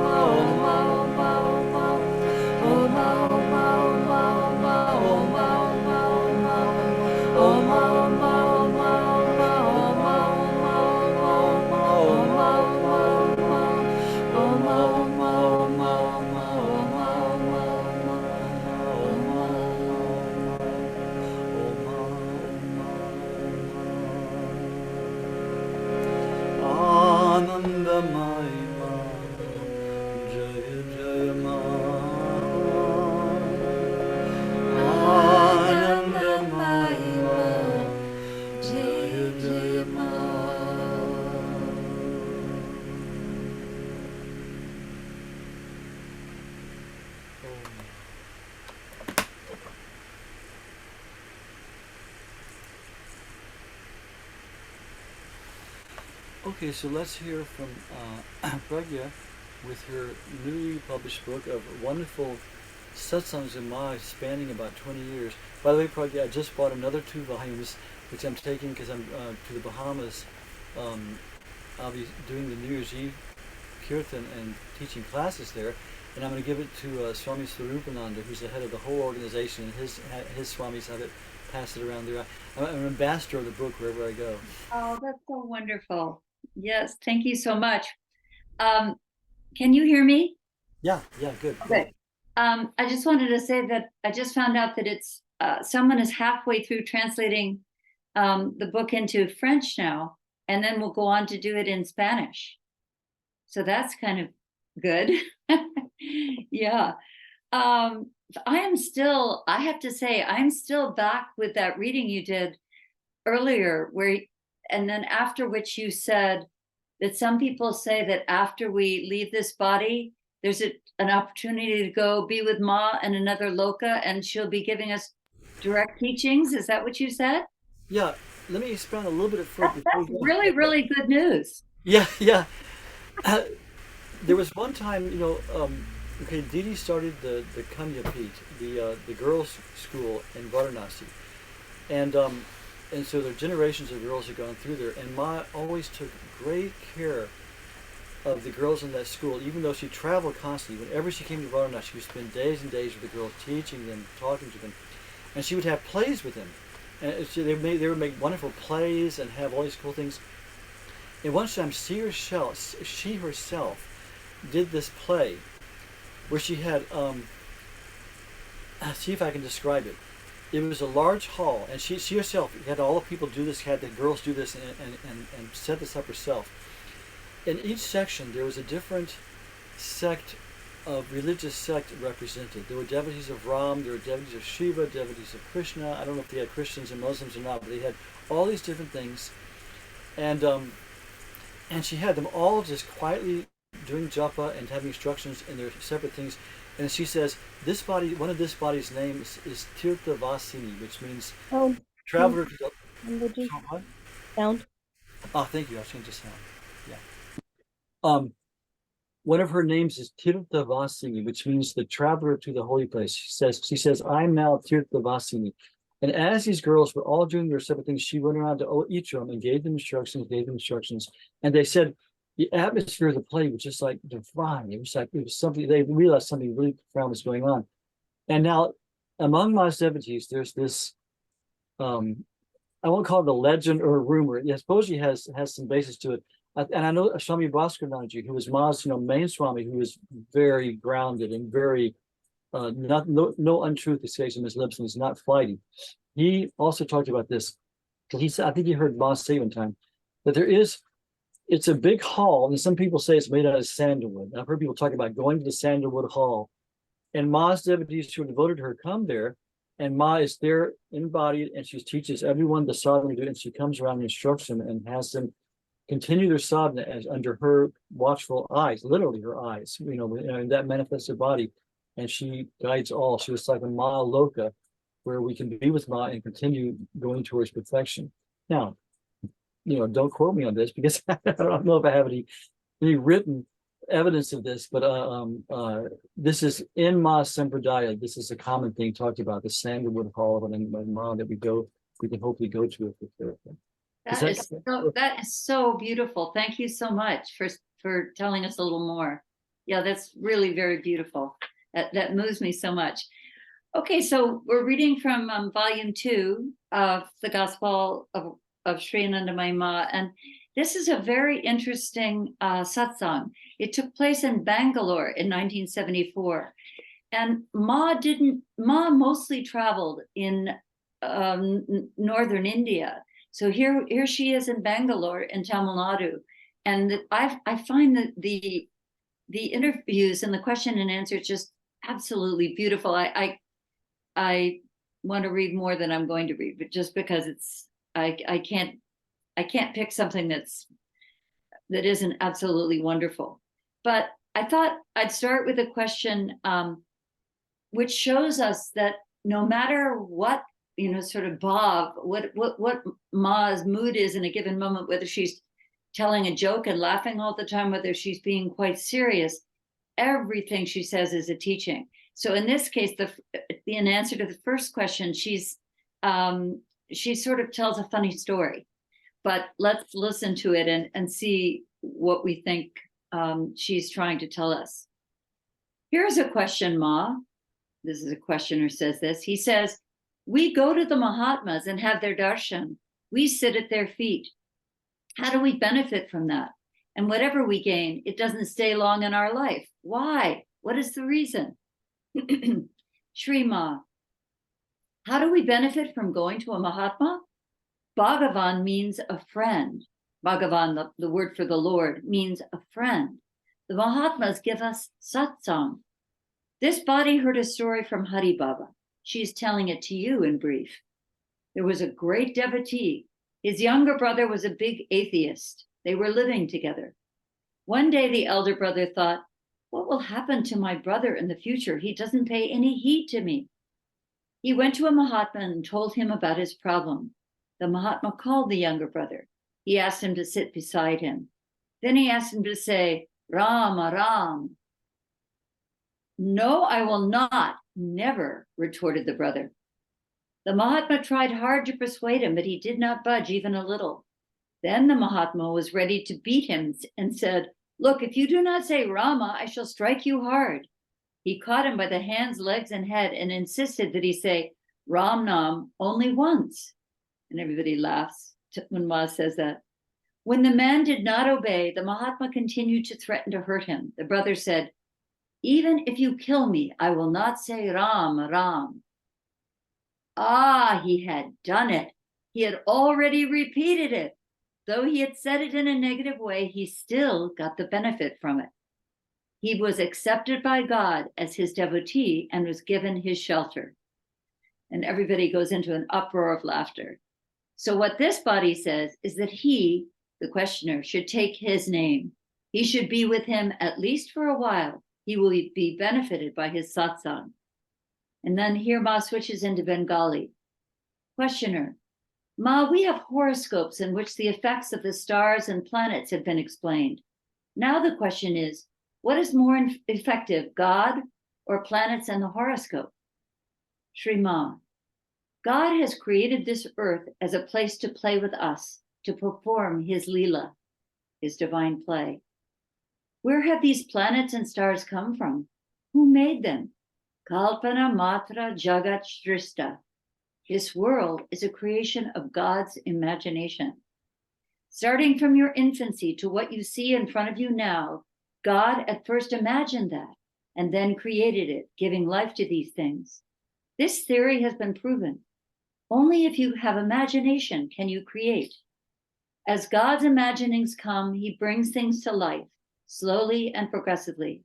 Anandamayi ma, Jaya Jaya ma. Anandamayi ma, Jaya Jaya ma. Okay, so let's hear from Pragya with her newly published book of wonderful satsangs in Ma spanning about 20 years. By the way, Pragya, I just bought another 2 volumes, which I'm taking because I'm to the Bahamas. I'll be doing the New Year's Eve Kirtan and teaching classes there, and I'm going to give it to Swami Swarupananda, who's the head of the whole organization, and his Swamis have it, pass it around there. I'm an ambassador of the book wherever I go. Oh, that's so wonderful. Yes, thank you so much. Can you hear me? Yeah, good. Okay. I just wanted to say that I just found out that it's someone is halfway through translating the book into French now, and then we'll go on to do it in Spanish. So that's kind of good. Yeah. I have to say, I'm still back with that reading you did earlier, and then after which you said that some people say that after we leave this body, there's an opportunity to go be with Ma in another loka, and she'll be giving us direct teachings. Is that what you said? Yeah, let me expand a little bit further. That's really, really good news. Yeah. There was one time, okay, Didi started the Kanya Peet, the girls' school in Varanasi, and so the generations of girls have gone through there, and Ma always took great care of the girls in that school, even though she traveled constantly. Whenever she came to Varanasi, she would spend days and days with the girls, teaching them, talking to them, and she would have plays with them, and they would make wonderful plays and have all these cool things. And one time, she herself did this play where she had, see if I can describe it. It was a large hall, and she herself had all the people do this, had the girls do this, and set this up herself. In each section, there was a different religious sect represented. There were devotees of Ram, there were devotees of Shiva, devotees of Krishna. I don't know if they had Christians and Muslims or not, but they had all these different things. And she had them all just quietly doing japa and having instructions in their separate things. And she says, one of this body's name is Tirtha Vasini, which means traveler to the Languages. what? Sound. Oh, thank you. I changed the sound. Yeah. One of her names is Tirthavasini, which means the traveler to the holy place. She says, I'm now Tirthavasini. And as these girls were all doing their separate things, she went around to each of them and gave them instructions. And they said the atmosphere of the play was just like divine. It was something, they realized something really profound was going on. And now among my devotees, there's this, I won't call it a legend or a rumor. It supposedly has some basis to it. And I know Swami Bhaskaranaji, who was Ma's, main Swami, who was very grounded and very, no untruth escapes from his lips, and he's not flighty. He also talked about this, because he said, I think he heard Ma say one time, that it's a big hall, and some people say it's made out of sandalwood. I've heard people talk about going to the sandalwood hall, and Ma's devotees who are devoted to her come there, and Ma is there embodied, and she teaches everyone the sadhana to do, and she comes around and instructs them and has them continue their sadhana as under her watchful eyes, literally her eyes, in that manifested body. And she guides all. She was like a Ma Loka, where we can be with Ma and continue going towards perfection. Now, don't quote me on this, because I don't know if I have any written evidence of this, but this is in Ma Sempradaya. This is a common thing talked about, the sandalwood hall and Ma that we can hopefully go to if we're careful. That is so beautiful. Thank you so much for telling us a little more. Yeah, that's really very beautiful. That moves me so much. Okay, so we're reading from volume 2 of the Gospel of Sri Anandamayi Ma, and this is a very interesting satsang. It took place in Bangalore in 1974, and Ma mostly traveled in northern India. So here she is in Bangalore in Tamil Nadu, and I find that the interviews and the question and answer just absolutely beautiful. I want to read more than I'm going to read, but just because I can't pick something that isn't absolutely wonderful. But I thought I'd start with a question which shows us that no matter what sort of Bob, what Ma's mood is in a given moment, whether she's telling a joke and laughing all the time, whether she's being quite serious, everything she says is a teaching. So in this case, in answer to the first question, she sort of tells a funny story, but let's listen to it and see what we think she's trying to tell us. Here's a question, Ma. This is a questioner says this. He says, we go to the Mahatmas and have their darshan. We sit at their feet. How do we benefit from that? And whatever we gain, it doesn't stay long in our life. Why? What is the reason? Shri Ma, how do we benefit from going to a Mahatma? Bhagavan means a friend. Bhagavan, the word for the Lord, means a friend. The Mahatmas give us satsang. This body heard a story from Hari Baba. She's telling it to you in brief. There was a great devotee. His younger brother was a big atheist. They were living together. One day, the elder brother thought, what will happen to my brother in the future? He doesn't pay any heed to me. He went to a Mahatma and told him about his problem. The Mahatma called the younger brother. He asked him to sit beside him. Then he asked him to say, Rama, Ram. No, I will not. Never, retorted the brother. The Mahatma tried hard to persuade him, but he did not budge even a little. Then the Mahatma was ready to beat him and said, look, if you do not say Rama, I shall strike you hard. He caught him by the hands, legs, and head and insisted that he say Ram Nam only once. And everybody laughs when Ma says that. When the man did not obey, the Mahatma continued to threaten to hurt him. The brother said, even if you kill me, I will not say Ram, Ram. Ah, he had done it. He had already repeated it. Though he had said it in a negative way, he still got the benefit from it. He was accepted by God as his devotee and was given his shelter. And everybody goes into an uproar of laughter. So what this body says is that he, the questioner, should take his name. He should be with him at least for a while. He will be benefited by his satsang. And then here Ma switches into Bengali. Questioner, Ma, we have horoscopes in which the effects of the stars and planets have been explained. Now the question is, what is more effective, God or planets and the horoscope? Shri Ma, God has created this earth as a place to play with us, to perform his Leela, his divine play. Where have these planets and stars come from? Who made them? Kalpana Matra Jagat Shrista. This world is a creation of God's imagination. Starting from your infancy to what you see in front of you now, God at first imagined that and then created it, giving life to these things. This theory has been proven. Only if you have imagination can you create. As God's imaginings come, he brings things to life, slowly and progressively.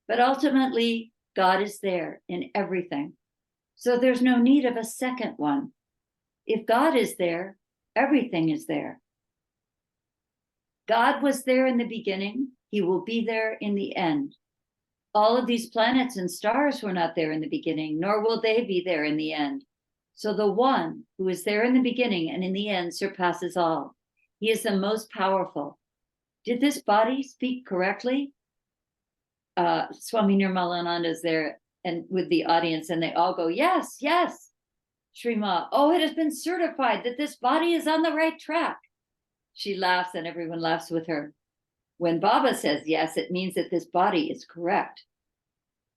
But ultimately, God is there in everything. So there's no need of a second one. If God is there, everything is there. God was there in the beginning. He will be there in the end. All of these planets and stars were not there in the beginning, nor will they be there in the end. So the one who is there in the beginning and in the end surpasses all. He is the most powerful. Did this body speak correctly? Swami Nirmalananda is there and with the audience, and they all go, yes, yes. Shri Ma, oh, it has been certified that this body is on the right track. She laughs and everyone laughs with her. When Baba says yes, it means that this body is correct.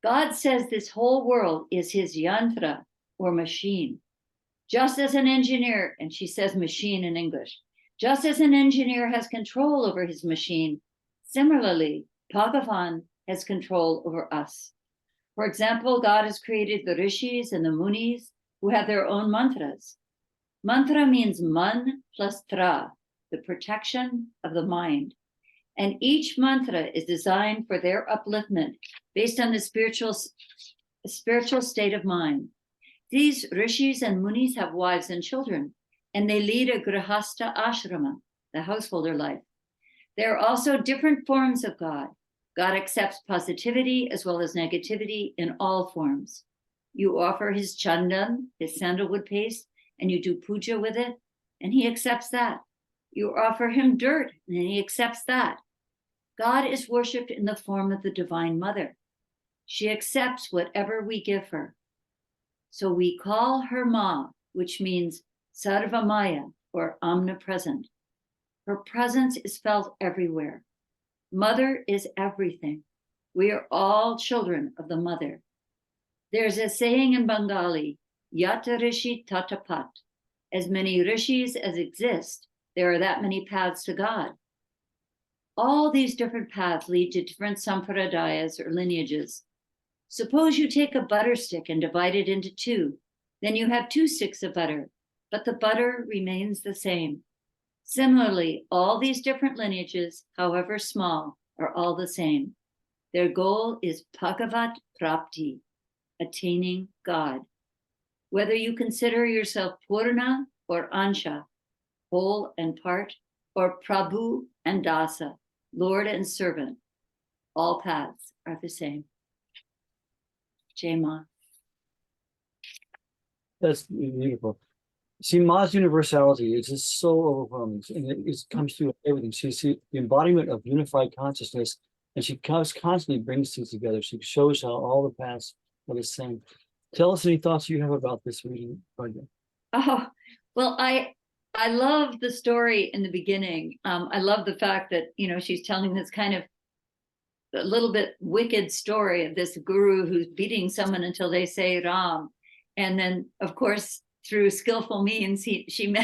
God says this whole world is his yantra, or machine. Just as an engineer, and she says machine in English, just as an engineer has control over his machine, similarly, Bhagavan has control over us. For example, God has created the rishis and the munis who have their own mantras. Mantra means man plus tra, the protection of the mind. And each mantra is designed for their upliftment based on the spiritual state of mind. These rishis and munis have wives and children, and they lead a grihastha ashrama, the householder life. There are also different forms of God. God accepts positivity as well as negativity in all forms. You offer his chandan, his sandalwood paste, and you do puja with it, and he accepts that. You offer him dirt, and he accepts that. God is worshipped in the form of the Divine Mother. She accepts whatever we give her. So we call her Ma, which means Sarvamaya, or omnipresent. Her presence is felt everywhere. Mother is everything. We are all children of the Mother. There's a saying in Bengali, Yata Rishi Tatapat. As many rishis as exist, there are that many paths to God. All these different paths lead to different sampradayas or lineages. Suppose you take a butter stick and divide it into two. Then you have 2 sticks of butter, but the butter remains the same. Similarly, all these different lineages, however small, are all the same. Their goal is Bhagavat Prapti, attaining God. Whether you consider yourself Purna or Ansha, whole and part, or Prabhu and Dasa, Lord and servant, all paths are the same. Jai Ma. That's beautiful. See, Ma's universality is just so overwhelming, and it comes through everything. She's the embodiment of unified consciousness, and she constantly brings things together. She shows how all the paths are the same. Tell us any thoughts you have about this reading, Pragya. Oh, well, I love the story in the beginning. I love the fact that, she's telling this kind of a little bit wicked story of this guru who's beating someone until they say Ram. And then, of course, through skillful means, he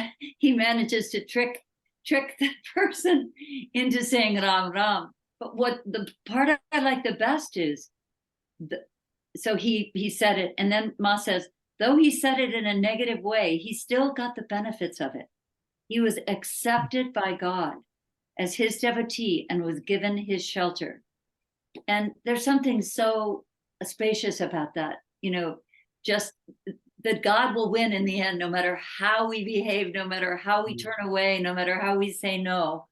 manages to trick the person into saying Ram Ram. But what the part I like the best is, so he said it, and then Ma says, though he said it in a negative way, he still got the benefits of it. He was accepted by God as his devotee and was given his shelter. And there's something so spacious about that, just that God will win in the end, no matter how we behave, no matter how we turn away, no matter how we say no.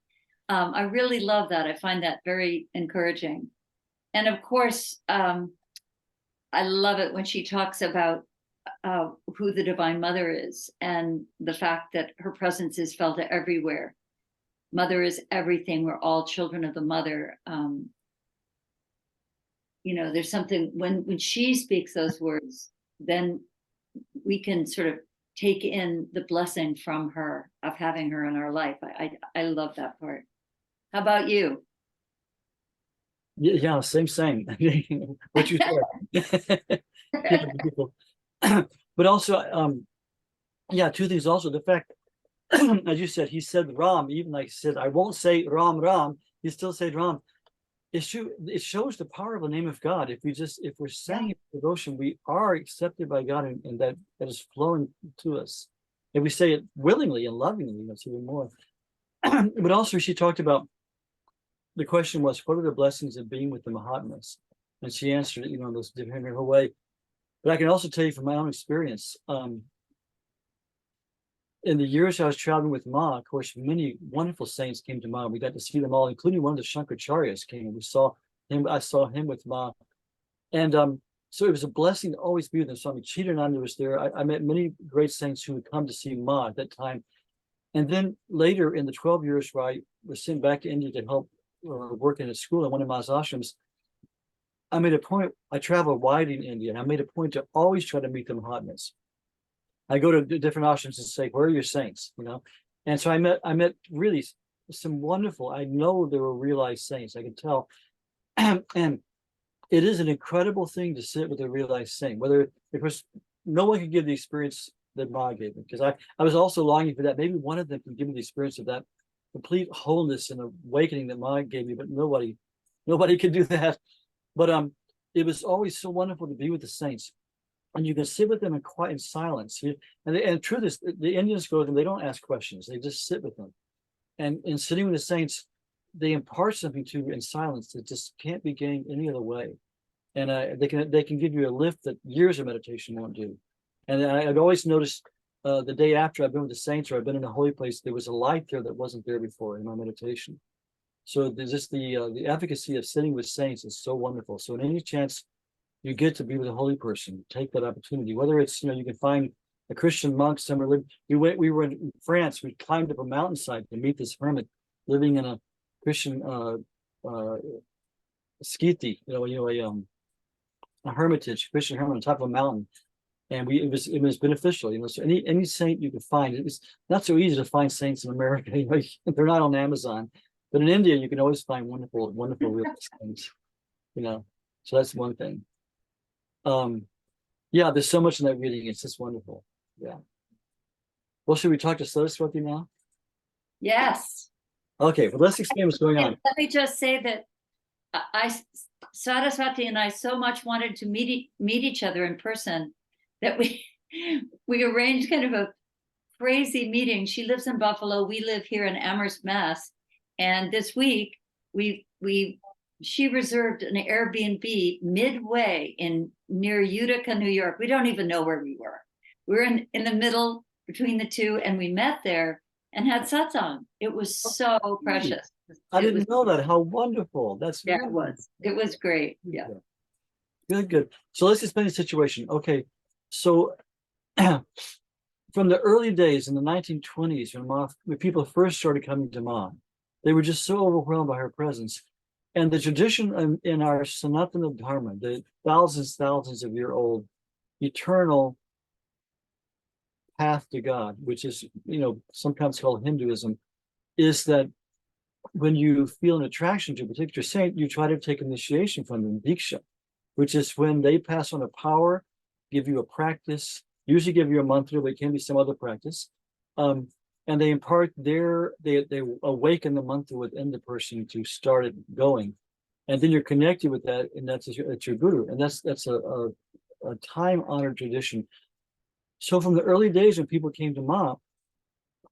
I really love that. I find that very encouraging. And of course, I love it when she talks about who the Divine Mother is, and the fact that her presence is felt everywhere. Mother is everything. We're all children of the Mother. There's something when she speaks those words, then we can sort of take in the blessing from her of having her in our life. I love that part. How about you? Yeah, same. What you said. Yeah, beautiful. But also, yeah, two things. Also, the fact, as you said, he said Ram, even like he said, I won't say Ram. He still said Ram. It's true. It shows the power of the name of God. If we're saying it with devotion, we are accepted by God, and that is flowing to us. And we say it willingly and lovingly, that's even more. But also, she talked about, the question was, what are the blessings of being with the Mahatmas? And she answered it, those different in her way. But I can also tell you from my own experience, in the years I was traveling with Ma, of course, many wonderful saints came to Ma. We got to see them all, including one of the Shankarcharyas came. We saw him. I saw him with Ma, and so it was a blessing to always be with them. Swami Chidananda was there. I met many great saints who would come to see Ma at that time, and then later in the 12 years where I was sent back to India to help work in a school in one of Ma's ashrams, I made a point. I traveled wide in India, and I made a point to always try to meet the Mahatmas. I go to different ashrams and say, where are your saints? And so I met really some wonderful, I know they were realized saints, I can tell. And it is an incredible thing to sit with a realized saint, whether it was, no one can give the experience that Ma gave me, because I was also longing for that. Maybe one of them can give me the experience of that complete wholeness and awakening that Ma gave me, but nobody could do that. But it was always so wonderful to be with the saints. And you can sit with them in quiet and silence. And the truth is, the Indians go to them, they don't ask questions, they just sit with them. And in sitting with the saints, they impart something to you in silence that just can't be gained any other way. And they can give you a lift that years of meditation won't do. And I'd always noticed the day after I've been with the saints, or I've been in a holy place, there was a light there that wasn't there before in my meditation. So there's just the efficacy of sitting with saints is so wonderful. So in any chance you get to be with a holy person, take that opportunity. Whether it's, you can find a Christian monk somewhere. We were in France. We climbed up a mountainside to meet this hermit living in a Christian skiti, a hermitage, Christian hermit on top of a mountain. And it was beneficial, So any saint you could find. It's not so easy to find saints in America. They're not on Amazon, but in India you can always find wonderful real saints. So that's one thing. Yeah, there's so much in that reading. It's just wonderful. Yeah. Well, should we talk to Saraswati now? Yes. Okay, well, let's explain what's going on. Let me just say that Saraswati and I so much wanted to meet each other in person that we arranged kind of a crazy meeting. She lives in Buffalo. We live here in Amherst, Mass. And this week she reserved an Airbnb midway near Utica, New York. We don't even know where we were. We were in the middle between the two, and we met there and had satsang. It was so precious. I didn't know that. How wonderful. It was great. Yeah. Good. So let's explain the situation. Okay. So from the early days in the 1920s, when people first started coming to Ma, they were just so overwhelmed by her presence. And the tradition in our Sanatana Dharma, the thousands of year old eternal path to God, which is, sometimes called Hinduism, is that when you feel an attraction to a particular saint, you try to take initiation from them, Diksha, which is when they pass on a power, give you a practice, usually give you a mantra, but it can be some other practice. And they impart they awaken the mantra within the person to start it going. And then you're connected with that, and that's your guru. And that's a time-honored tradition. So from the early days when people came to Ma,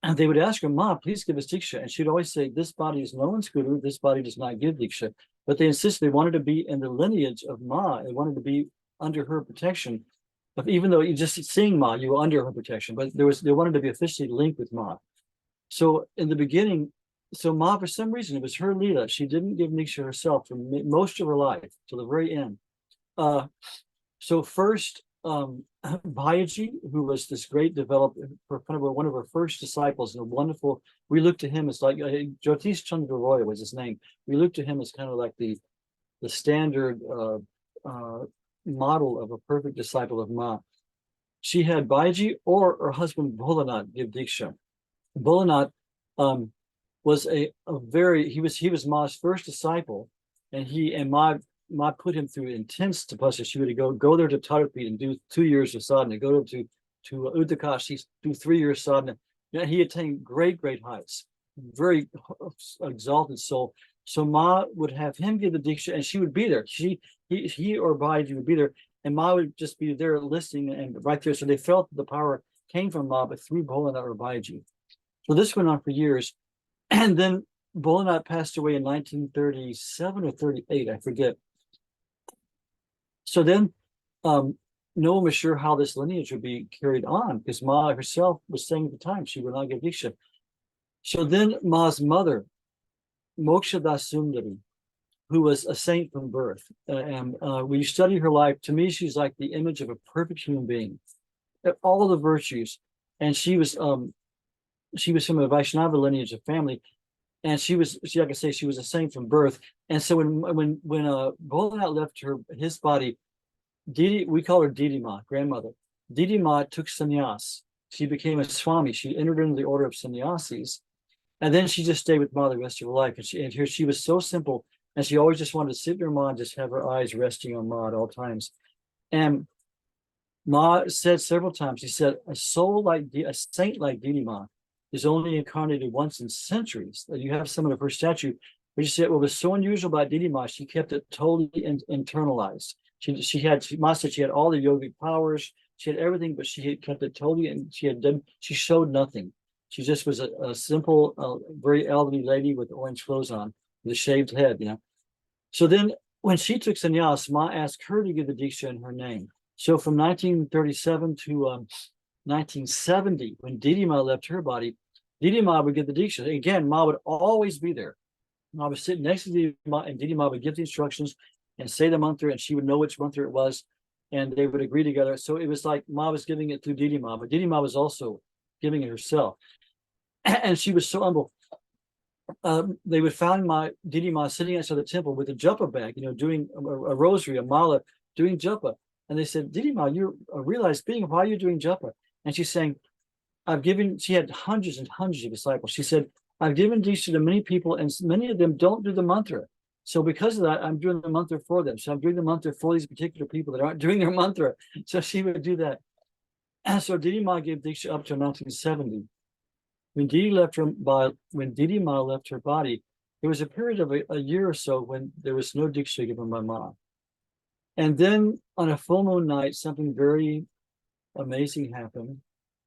and they would ask her, Ma, please give us Diksha. And she'd always say, this body is no one's guru, this body does not give Diksha. But they insisted they wanted to be in the lineage of Ma. They wanted to be under her protection. But even though you just seeing Ma, you were under her protection, but they wanted to be officially linked with Ma. So in the beginning, Ma, for some reason, it was her Leela. She didn't give Diksha herself for most of her life, till the very end. So first, Bhayaji, who was this great developer, kind of one of her first disciples, and a wonderful. We looked to him as like Jyotish Chandra Roy was his name. We looked to him as kind of like the standard model of a perfect disciple of Ma. She had Bhayaji or her husband Bholanath give Diksha. Bholanath was a very he was Ma's first disciple, and Ma put him through intense tapasya. She would go there to Tarapeet and do 2 years of sadhana, go to Uttakashi, do 3 years sadhana. And he attained great heights, very exalted soul. So Ma would have him give the Diksha, and she would be there. He or Bhayaji would be there, and Ma would just be there listening and right there. So they felt the power came from Ma, but through Bholanath or Bhayaji. So this went on for years. And then Bholanath passed away in 1937 or 38, I forget. So then no one was sure how this lineage would be carried on, because Ma herself was saying at the time she would not give Diksha. So then Ma's mother, Mokshadas Sundari, who was a saint from birth, and when you study her life, to me she's like the image of a perfect human being, all the virtues. And she was from a Vaishnava lineage of family, and like I say, she was a saint from birth. And so when Bholanath left his body, we call her Didi Ma, grandmother. Didi Ma took sannyas. She became a swami. She entered into the order of sannyasis, and then she just stayed with Ma the rest of her life. And she was so simple, and she always just wanted to sit in her Ma and just have her eyes resting on Ma at all times. And Ma said several times, she said, a saint like Didi Ma is only incarnated once in centuries. You have some of her statue, but she said what was so unusual about Didi Ma, she kept it totally internalized. Ma said she had all the yogic powers, she had everything, but she had kept it totally, and she showed nothing. She just was a simple, very elderly lady with orange clothes on, with a shaved head, So then when she took sannyas, Ma asked her to give the Diksha in her name. So from 1937 to 1970, when Didi Ma left her body, Didi Ma would give the Diksha. Again, Ma would always be there. Ma would sit next to Didi Ma, and Didi Ma would give the instructions and say the mantra, and she would know which mantra it was, and they would agree together. So it was like Ma was giving it through Didi Ma, but Didi Ma was also giving it herself. And she was so humble. They would find Didi Ma sitting outside the temple with a japa bag, doing a rosary, a mala, doing japa. And they said, Didi Ma, you're a realized being. Why are you doing japa? And she's saying, she had hundreds and hundreds of disciples. She said, I've given Diksha to many people, and many of them don't do the mantra. So because of that, I'm doing the mantra for them. So I'm doing the mantra for these particular people that aren't doing their mantra. So she would do that. And so Didi Ma gave Diksha up to 1970. When Didi Ma left her body, there was a period of a year or so when there was no Diksha given by Ma. And then on a full moon night, something very amazing happened.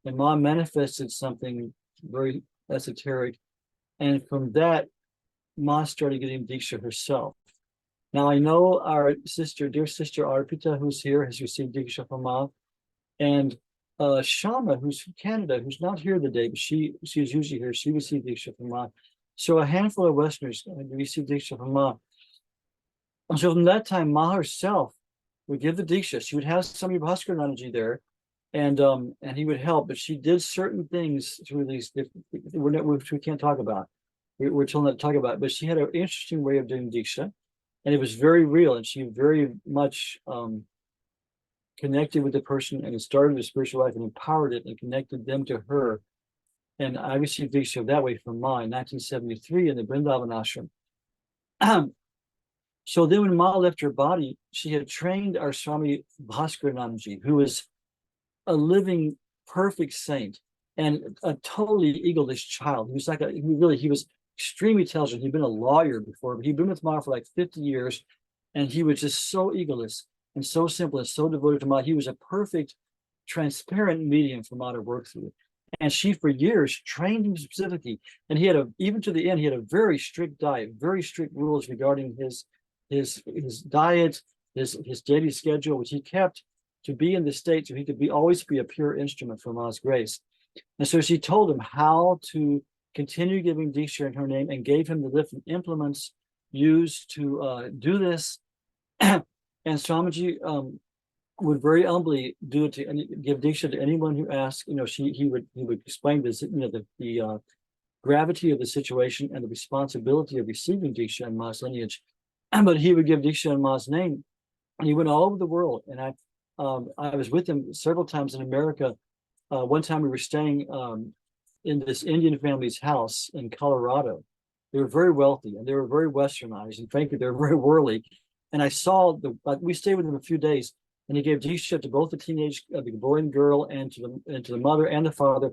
And Ma manifested something very esoteric. And from that, Ma started getting Diksha herself. Now, I know our dear sister Arpita, who's here, has received Diksha from Ma. And Shama, who's from Canada, who's not here today, but she's usually here, she received Diksha from Ma. So a handful of Westerners received Diksha from Ma. And so from that time, Ma herself would give the Diksha. She would have Swami Bhaskaranaji there, and he would help, but she did certain things through these different, which we can't talk about. We're told not to talk about it, but she had an interesting way of doing Diksha, and it was very real, and she very much connected with the person, and it started the spiritual life and empowered it and connected them to her. And I received Diksha that way from Ma in 1973 in the Vrindavan ashram. So then when Ma left her body, she had trained our Swami Bhaskaranaji, who was a living perfect saint and a totally egoless child. He was extremely intelligent. He'd been a lawyer before, but he'd been with Ma for like 50 years, and he was just so egoless and so simple and so devoted to Ma. He was a perfect, transparent medium for Ma to work through. And she, for years, trained him specifically. And he had even to the end, he had a very strict diet, very strict rules regarding his diet, his daily schedule, which he kept to be in the state so he could always be a pure instrument for Ma's grace. And so she told him how to continue giving Diksha in her name, and gave him the different implements used to do this. And Swamiji would very humbly do it to give Diksha to anyone who asked. He would explain this, the gravity of the situation and the responsibility of receiving Diksha and Ma's lineage. But he would give Diksha and Ma's name, and he went all over the world. And I was with him several times in America. One time we were staying in this Indian family's house in Colorado. They were very wealthy and they were very westernized, and frankly, they were very worldly. And I saw we stayed with him a few days, and he gave Diksha to both the boy and girl, and to the mother and the father.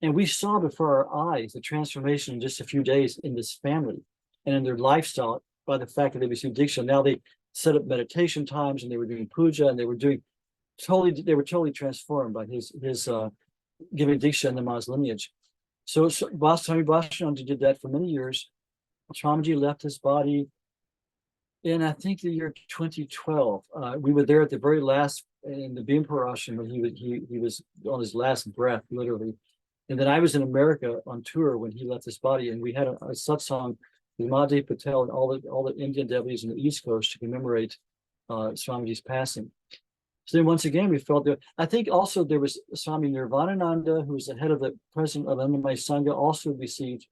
And we saw before our eyes the transformation in just a few days in this family and in their lifestyle by the fact that they received Diksha. Now they set up meditation times, and they were doing puja, and they were totally transformed by his giving Diksha in the Ma's lineage. So Swami Bhashananda did that for many years. Swamiji left his body in, I think, the year 2012. We were there at the very last, in the Bhimpur ashram, when he was on his last breath, literally. And then I was in America on tour when he left his body, and we had a satsang with Madhav Patel and all the Indian devotees in the East Coast to commemorate Swamiji's passing. So then once again, we felt that. I think also there was Swami Nirvanananda, who was the head of the president of Anandamayi Sangha, also received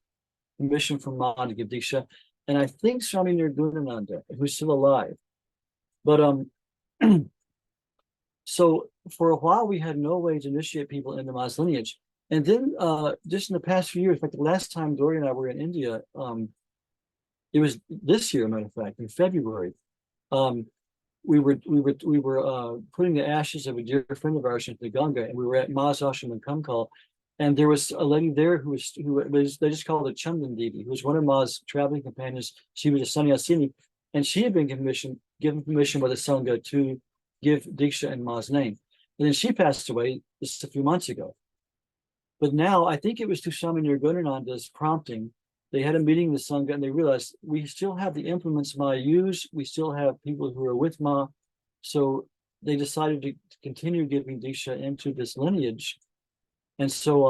permission from Ma to give Diksha. And I think Swami Nirgunananda, who's still alive. But so for a while, we had no way to initiate people in the Ma's lineage. And then just in the past few years, in fact, the last time Dory and I were in India, it was this year, matter of fact, in February. We were putting the ashes of a dear friend of ours into the Ganga, and we were at Ma's ashram in Kamkal, and there was a lady there who was they just called her Chandan Devi, who was one of Ma's traveling companions. She was a sannyasini, and she had been given permission by the Sangha to give Diksha in Ma's name. And then she passed away just a few months ago. But now, I think it was to Swami Nirgunananda's prompting, they had a meeting in the Sangha, and they realized we still have the implements Ma used, we still have people who are with Ma. So they decided to continue giving Diksha into this lineage. And so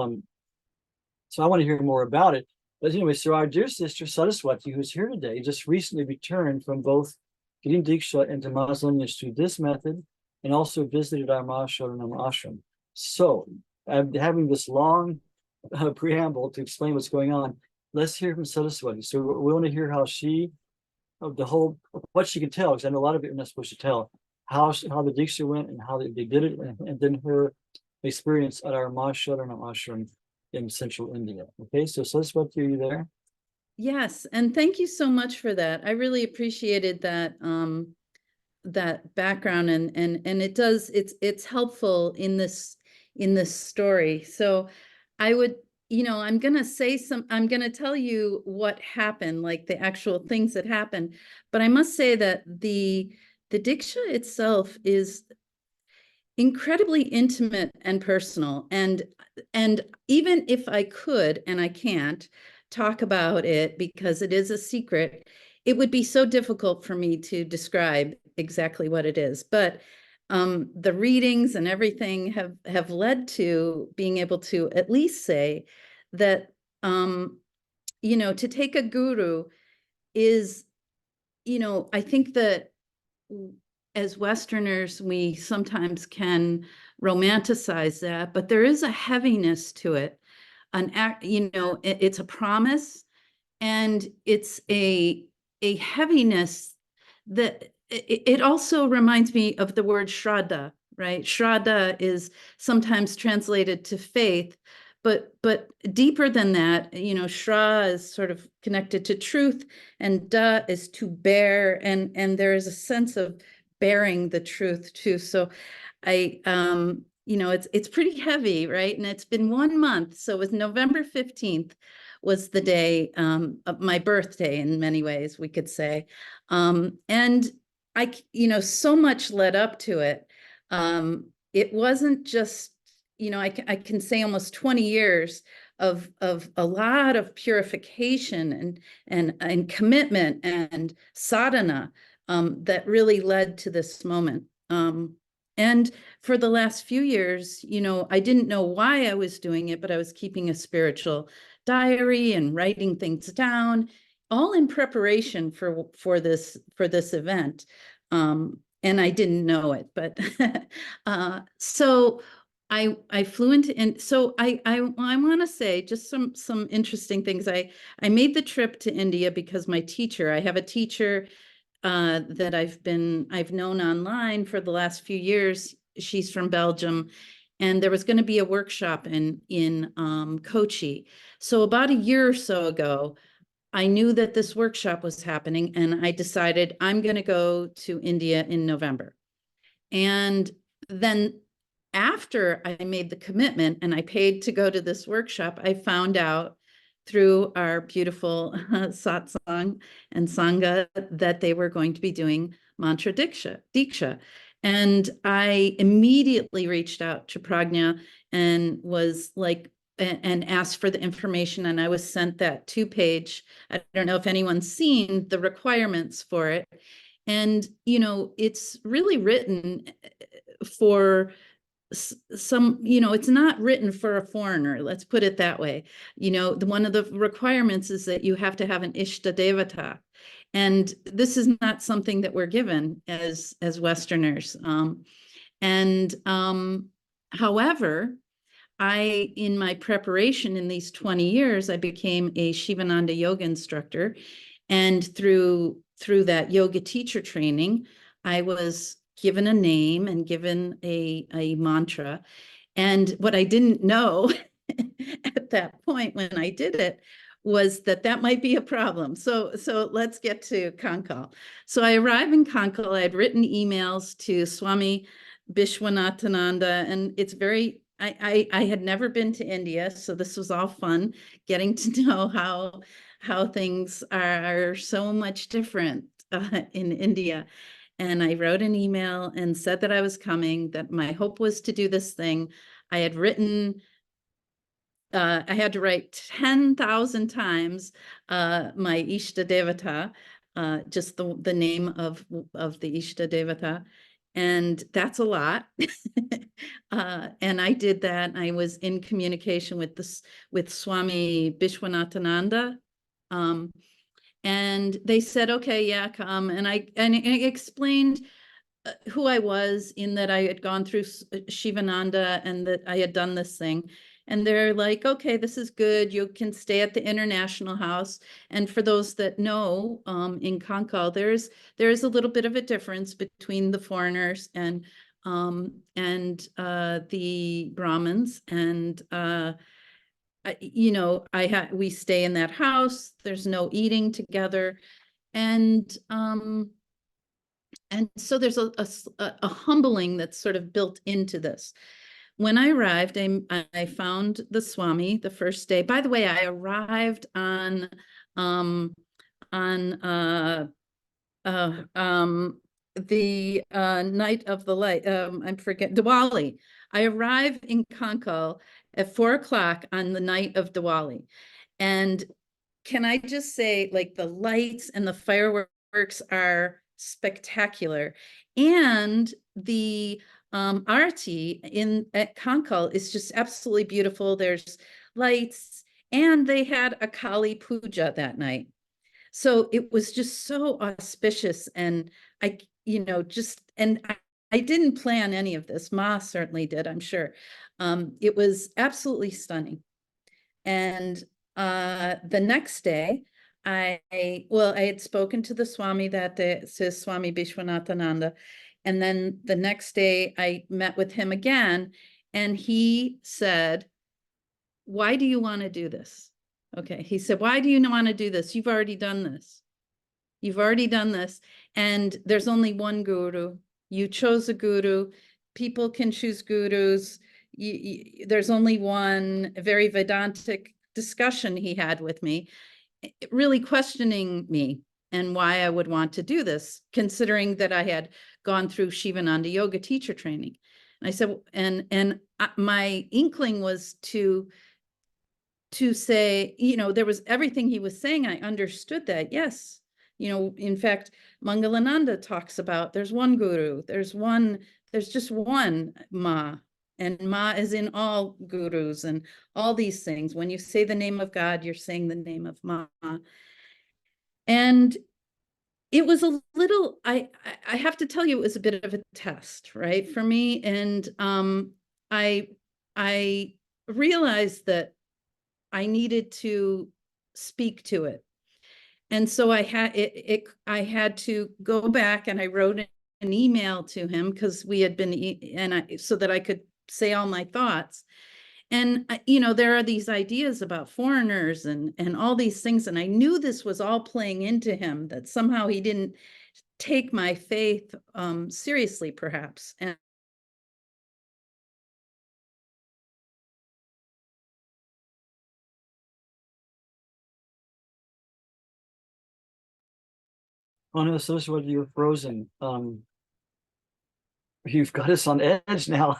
I want to hear more about it. But anyway, so our dear sister Saraswati, who's here today, just recently returned from both getting Diksha into Ma's lineage through this method, and also visited our Ma Sharanam ashram. So I'm having this long preamble to explain what's going on. Let's hear from Saraswati. So we want to hear how what she can tell, because I know a lot of it you're not supposed to tell, how the Diksha went and how they did it, and then her experience at our Ma Sharanam ashram in central India. Okay, so Saraswati, are you there? Yes, and thank you so much for that. I really appreciated that that background, and it's helpful in this story. So I would, I'm gonna tell you what happened, like the actual things that happened, but I must say that the Diksha itself is incredibly intimate and personal, and even if I could, and I can't talk about it because it is a secret, it would be so difficult for me to describe exactly what it is. But the readings and everything have led to being able to at least say that to take a guru is, I think that as Westerners, we sometimes can romanticize that, but there is a heaviness to it. It's a promise, and it's a heaviness that it also reminds me of the word Shraddha, right? Shraddha is sometimes translated to faith, but deeper than that, Shra is sort of connected to truth, and Da is to bear, and there is a sense of bearing the truth too. So it's pretty heavy, right? And it's been 1 month. So it was November 15th was the day of my birthday, in many ways, we could say. And so much led up to it. It wasn't just, I can say almost 20 years of a lot of purification and commitment and sadhana that really led to this moment. And for the last few years, I didn't know why I was doing it, but I was keeping a spiritual diary and writing things down, all in preparation for this event. and I didn't know it, but so I flew into, and so I want to say just some interesting things. I made the trip to India because my teacher, I have a teacher that I've known online for the last few years. She's from Belgium, and there was going to be a workshop in Kochi. So about a year or so ago, I knew that this workshop was happening, and I decided I'm going to go to India in November. And then after I made the commitment and I paid to go to this workshop, I found out through our beautiful Satsang and Sangha that they were going to be doing mantra Diksha. And I immediately reached out to Pragna and was like, and asked for the information. And I was sent that 2-page, I don't know if anyone's seen the requirements for it. And, you know, it's really written for some, you know, it's not written for a foreigner, let's put it that way. You know, one of the requirements is that you have to have an Ishta Devata. And this is not something that we're given as Westerners. However, in my preparation in these 20 years, I became a Shivananda yoga instructor. And through that yoga teacher training, I was given a name and given a mantra. And what I didn't know at that point when I did it was that might be a problem. So let's get to Kankal. So I arrived in Kankal. I had written emails to Swami Vishwanathananda, and it's very, I had never been to India, so this was all fun, getting to know how things are so much different in India. And I wrote an email and said that I was coming, that my hope was to do this thing. I had written, I had to write 10,000 times my Ishta Devata, just the name of the Ishta Devata. And that's a lot. And I did that. I was in communication with Swami Vishwanathananda. And they said, okay, yeah, come. And I explained who I was, in that I had gone through Shivananda and that I had done this thing. And they're like, okay, this is good. You can stay at the International House. And for those that know, in Kankal, there is a little bit of a difference between the foreigners and the Brahmins. And you know, we stay in that house. There's no eating together, and so there's a humbling that's sort of built into this. When I arrived, I found the Swami the first day. By the way, I arrived on the night of the light. I forget, Diwali. I arrived in Kankal at 4 o'clock on the night of Diwali, and can I just say, like, the lights and the fireworks are spectacular, and the arati at Kankal is just absolutely beautiful. There's lights, and they had a Kali Puja that night. So it was just so auspicious, and I didn't plan any of this. Ma certainly did, I'm sure. It was absolutely stunning. And the next day, I had spoken to the Swami that day, says Swami Vishwanathananda. And then the next day I met with him again, and he said, why do you want to do this? Okay, he said, why do you want to do this? You've already done this. You've already done this. And there's only one guru. You chose a guru. People can choose gurus. There's only one. A very Vedantic discussion he had with me, really questioning me and why I would want to do this, considering that I had gone through Shivananda yoga teacher training. And I said, and my inkling was to say, you know, there was everything he was saying. I understood that. Yes. You know, in fact, Mangalananda talks about there's one guru, there's just one Ma, and Ma is in all gurus and all these things. When you say the name of God, you're saying the name of Ma. And it was a little, I have to tell you, it was a bit of a test, right, for me. And I realized that I needed to speak to it. And so I had to go back, and I wrote an email to him, because we had been, so that I could say all my thoughts. And, you know, there are these ideas about foreigners and all these things. And I knew this was all playing into him, that somehow he didn't take my faith seriously, perhaps. And Oh no, so what you're frozen. You've got us on edge now.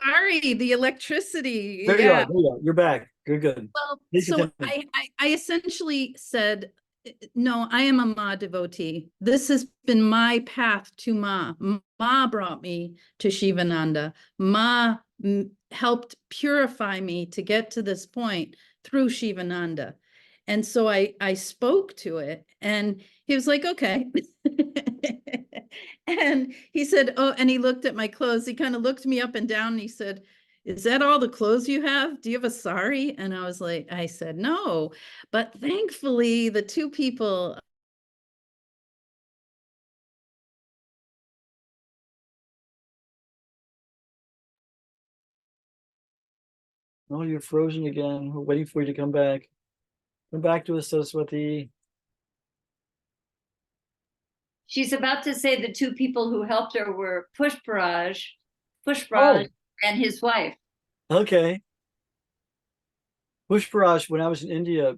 sorry, the electricity. There you are. Yeah. There you are. You're back. Good, good. Well, Please so continue. I essentially said, no, I am a Ma devotee. This has been my path to Ma. Ma brought me to Shivananda. Ma helped purify me to get to this point through Shivananda. And so I spoke to it, and he was like, okay. And he said, oh, and he looked at my clothes. He kind of looked me up and down, and he said, is that all the clothes you have? Do you have a sari? And I said, no, but thankfully the two people. Oh, you're frozen again. We're waiting for you to come back. Come back to us, Saraswati. She's about to say the two people who helped her were Pushparaj Oh. and his wife. Okay. Pushparaj, when I was in India,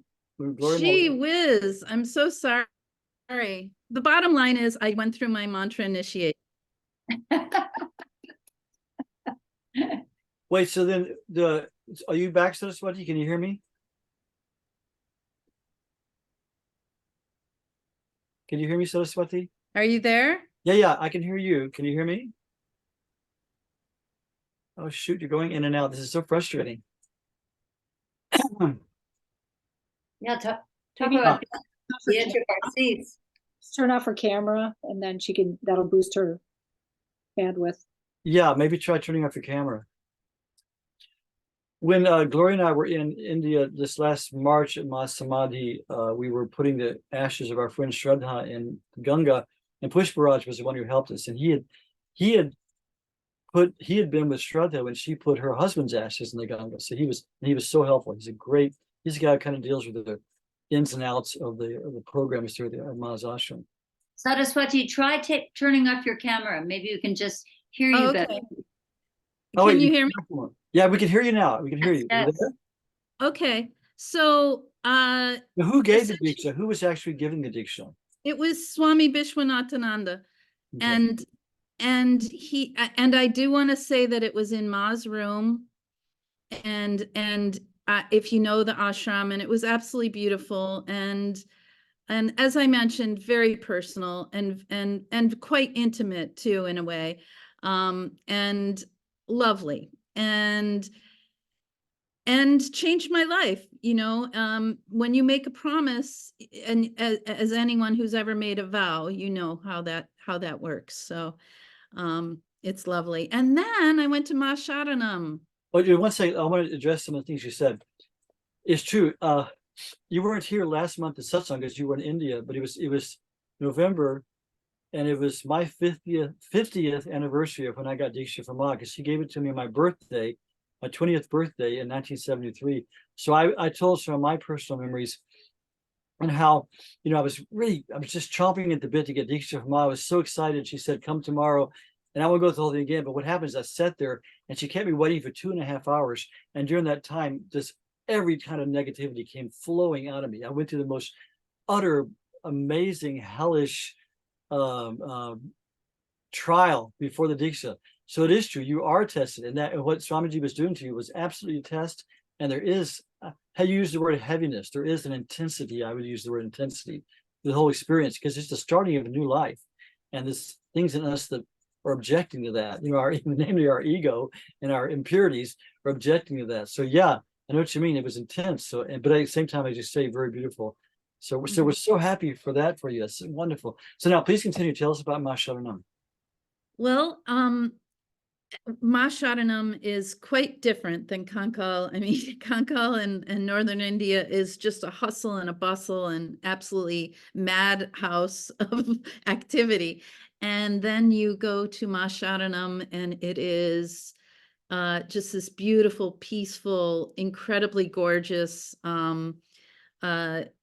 Gee whiz, I'm so sorry. The bottom line is I went through my mantra initiation. Wait, so then are you back, Saraswati? Can you hear me? Can you hear me, Saraswati? Are you there? Yeah, I can hear you. Can you hear me? Oh shoot, you're going in and out. This is so frustrating. Yeah, talk Maybe about the edge of our seats. turn off her camera, and then that'll boost her bandwidth. Yeah, maybe try turning off your camera. When Gloria and I were in India this last March at Mahasamadhi, we were putting the ashes of our friend Shraddha in Ganga, and Pushparaj was the one who helped us. And he had been with Shraddha when she put her husband's ashes in the Ganga. So he was so helpful. He's a guy who kind of deals with the ins and outs of the programs through the Maha's ashram. Saraswati, try turning off your camera. Maybe you can just hear you better. Can you hear me? Yeah, we can hear you now. We can hear you. Yes. Okay. So Now, who gave the Diksha? Who was actually giving the Diksha? it was Swami Vishwanathananda. Okay. And I do want to say that it was in Ma's room, and if you know the ashram, and it was absolutely beautiful, and as I mentioned, very personal and quite intimate too, in a way, and lovely, and changed my life. You know, when you make a promise, and as anyone who's ever made a vow, you know how that works. So it's lovely. And then I went to Ma Sharanam. Oh, one second. I want to address some of the things you said. It's true. You weren't here last month at Satsang because you were in India, but it was November, and it was my 50th anniversary of when I got Diksha from Ma, because she gave it to me on my birthday, my 20th birthday in 1973. So I told some of my personal memories and how, you know, I was just chomping at the bit to get Diksha from Ma. I was so excited. She said, come tomorrow. And I won't go through the whole thing again, but what happens, I sat there and she kept me waiting for 2.5 hours. And during that time, just every kind of negativity came flowing out of me. I went through the most utter, amazing, hellish trial before the Diksha. So it is true, you are tested. And what Swamiji was doing to you was absolutely a test. And there is, how you use the word heaviness, there is an intensity. I would use the word intensity, the whole experience, because it's the starting of a new life. And there's things in us that are objecting to that, you know, namely our ego and our impurities are objecting to that. So yeah, I know what you mean. It was intense. So, but at the same time, as you say, very beautiful. So we're so happy for that for you. It's wonderful. So now please continue. Tell us about Ma Sharanam. Well, Ma Sharanam is quite different than Kankal. I mean, Kankal in northern India is just a hustle and a bustle and absolutely madhouse of activity. And then you go to Ma Sharanam and it is just this beautiful, peaceful, incredibly gorgeous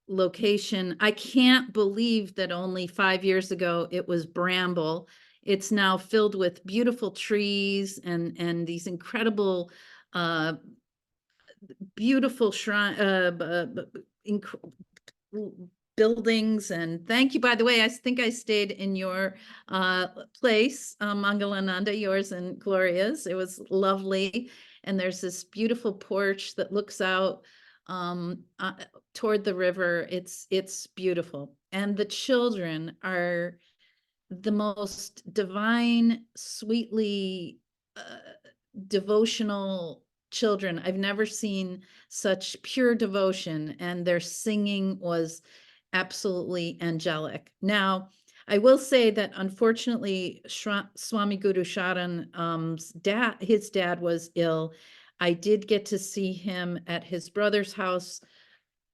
location. I can't believe that only 5 years ago it was bramble. It's now filled with beautiful trees and these incredible, beautiful shrine, buildings. And thank you, by the way, I think I stayed in your place, Mangalananda, yours and Gloria's. It was lovely. And there's this beautiful porch that looks out toward the river. It's beautiful. And the children are the most divine, sweetly devotional children. I've never seen such pure devotion, and their singing was absolutely angelic. Now, I will say that unfortunately, Swami Guru Sharan's dad, his dad was ill. I did get to see him at his brother's house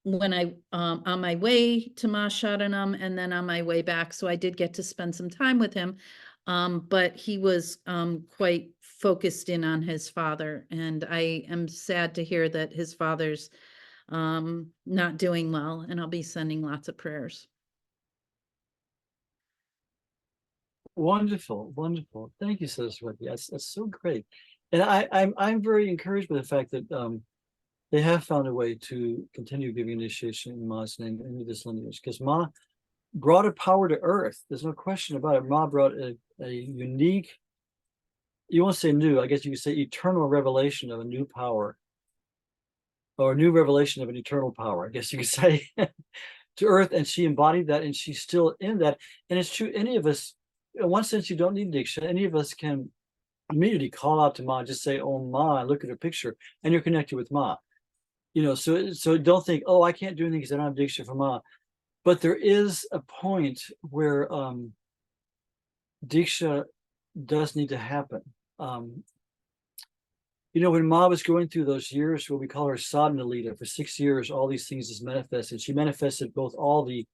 when I on my way to Ma Sharanam and then on my way back. So I did get to spend some time with him. But he was quite focused in on his father. And I am sad to hear that his father's not doing well, and I'll be sending lots of prayers. Wonderful, wonderful. Thank you, Saraswati. That's so great. And I'm very encouraged by the fact that they have found a way to continue giving initiation in Ma's name into this lineage, because Ma brought a power to earth. There's no question about it. Ma brought a unique, you won't say new, I guess you could say eternal revelation of a new power, or a new revelation of an eternal power, I guess you could say, to earth. And she embodied that, and she's still in that. And it's true, any of us, in one sense, you don't need Diksha. Any of us can immediately call out to Ma, just say, oh Ma, look at her picture, and you're connected with Ma. You know, so don't think, oh, I can't do anything because I don't have Diksha from Ma. But there is a point where Diksha does need to happen. You know, when Ma was going through those years, what we call her sadhana lila, for 6 years, all these things is manifested. She manifested both all the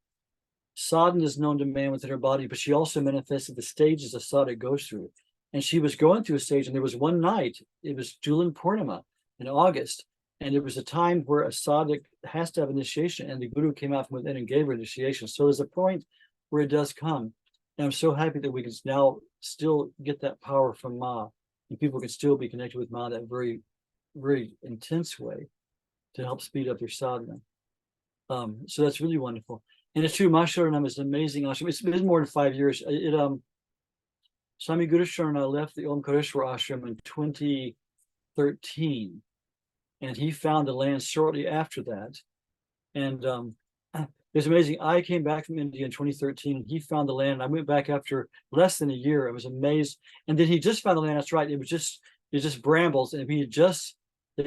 sadhanas known to man within her body, but she also manifested the stages a sadhaka goes through. And she was going through a stage, and there was one night, it was Julan Purnima in August, and there was a time where a sadhak has to have initiation, and the Guru came out from within and gave her initiation. So there's a point where it does come. And I'm so happy that we can now still get that power from Ma, and people can still be connected with Ma that very, very intense way to help speed up their sadhana. So that's really wonderful. And it's true, Ma Sharanam is an amazing ashram. It's been more than 5 years. Swami Guru Sharana left the Omkareshwar ashram in 2013. And he found the land shortly after that. And it's amazing. I came back from India in 2013, and he found the land. I went back after less than a year. I was amazed. And then he just found the land. That's right. It was just brambles, and they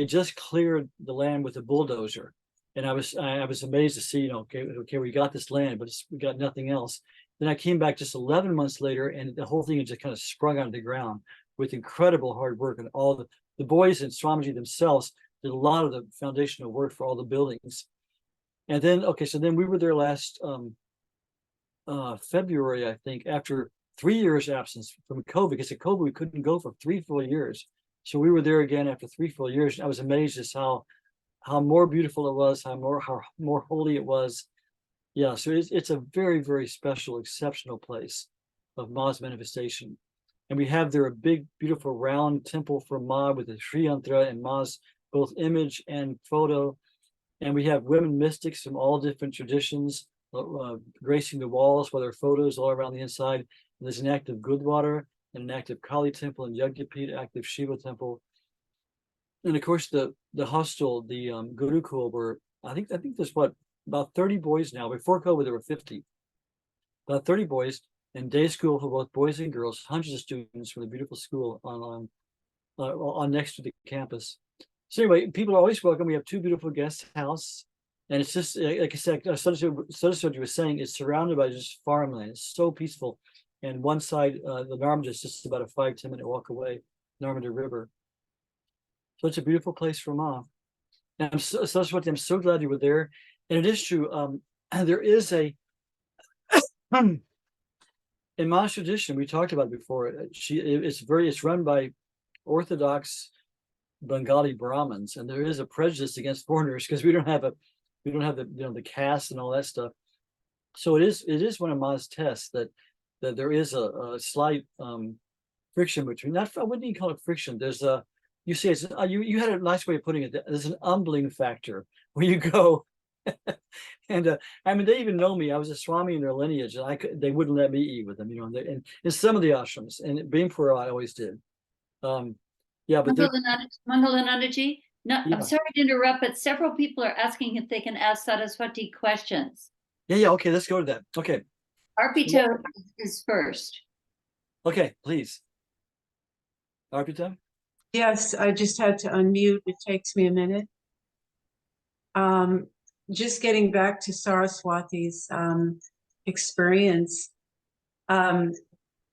just cleared the land with a bulldozer. And I was amazed to see, you know, okay, we got this land, but we got nothing else. Then I came back just 11 months later, and the whole thing had just kind of sprung onto the ground with incredible hard work, and all the boys and Swamiji themselves did a lot of the foundational work for all the buildings. And then, okay, so then we were there last February, I think, after 3 years absence from COVID, because of COVID, we couldn't go for 3 full years. So we were there again after 3 full years. And I was amazed just how more beautiful it was, how more holy it was. Yeah, so it's a very, very special, exceptional place of Ma's manifestation. And we have there a big, beautiful round temple for Ma with a Sri Yantra and Ma's both image and photo. And we have women mystics from all different traditions gracing the walls with their photos all around the inside. And there's an active Gurdwara and an active Kali temple and Yagyapit, active Shiva temple. And of course, the hostel, the Gurukul, were, I think there's about 30 boys now. Before COVID, there were 50. About 30 boys, and day school for both boys and girls, hundreds of students from the beautiful school on next to the campus. So anyway, people are always welcome. We have 2 beautiful guest houses, And it's just like I said, Saraswati was saying, it's surrounded by just farmland. It's so peaceful. And one side, the Narmada is just about a 5-10 minute walk away, Narmada River. So it's a beautiful place for Ma. And Saraswati, I'm so glad you were there. And it is true. There is a in Ma's tradition, we talked about it before. It's run by Orthodox Bengali Brahmins, and there is a prejudice against foreigners because we don't have the the caste and all that stuff. So it is one of Ma's tests that there is a slight friction between, not, I wouldn't even call it friction. There's a, you say it's you had a nice way of putting it. There's an humbling factor where you go. And I mean, they even know me. I was a Swami in their lineage, and they wouldn't let me eat with them, and in some of the ashrams, and being poor, I always did. Yeah, but Mangalanandaji, no, Yeah. I'm sorry to interrupt, but several people are asking if they can ask Saraswati questions. yeah, okay, let's go to that. Okay, Arpita is first. okay, please. Arpita? Yes, I just had to unmute. It takes me a minute. Just getting back to Saraswati's experience. I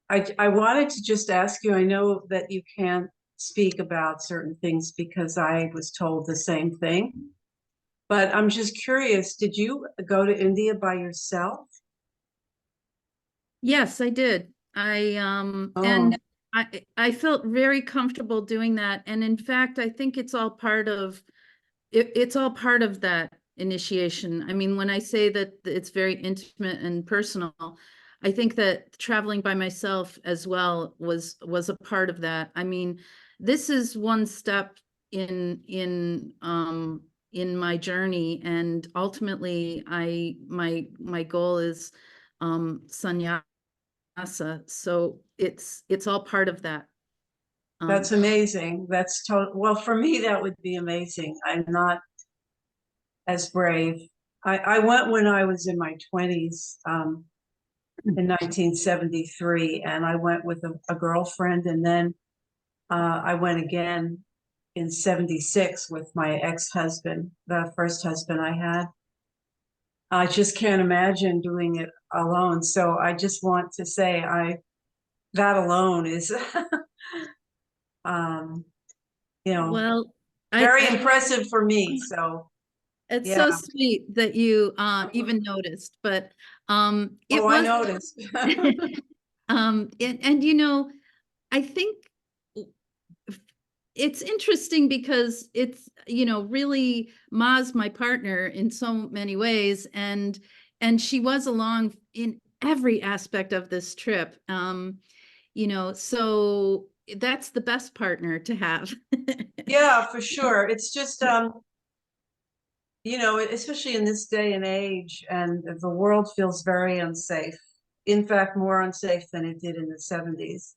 wanted to just ask you, I know that you can't speak about certain things because I was told the same thing, but I'm just curious, did you go to India by yourself? Yes, I did. And I felt very comfortable doing that. And in fact, I think it's all part of it's all part of that initiation. I mean, when I say that it's very intimate and personal, I think that traveling by myself as well was a part of that. I mean, this is one step in my journey, and ultimately my goal is sannyasa. So it's all part of that. That's amazing. That's total. Well, for me, that would be amazing. I'm not as brave. I went when I was in my 20s, in 1973, and I went with a girlfriend, and then I went again in 76 with my ex-husband, the first husband I had. I just can't imagine doing it alone. So I just want to say that alone is Well, very impressive for me. So it's yeah. so sweet that you even noticed, but it I was noticed. and I think it's interesting because it's really Ma's my partner in so many ways, and she was along in every aspect of this trip. So that's the best partner to have. Yeah, for sure. It's just especially in this day and age, and the world feels very unsafe. In fact, more unsafe than it did in the 70s.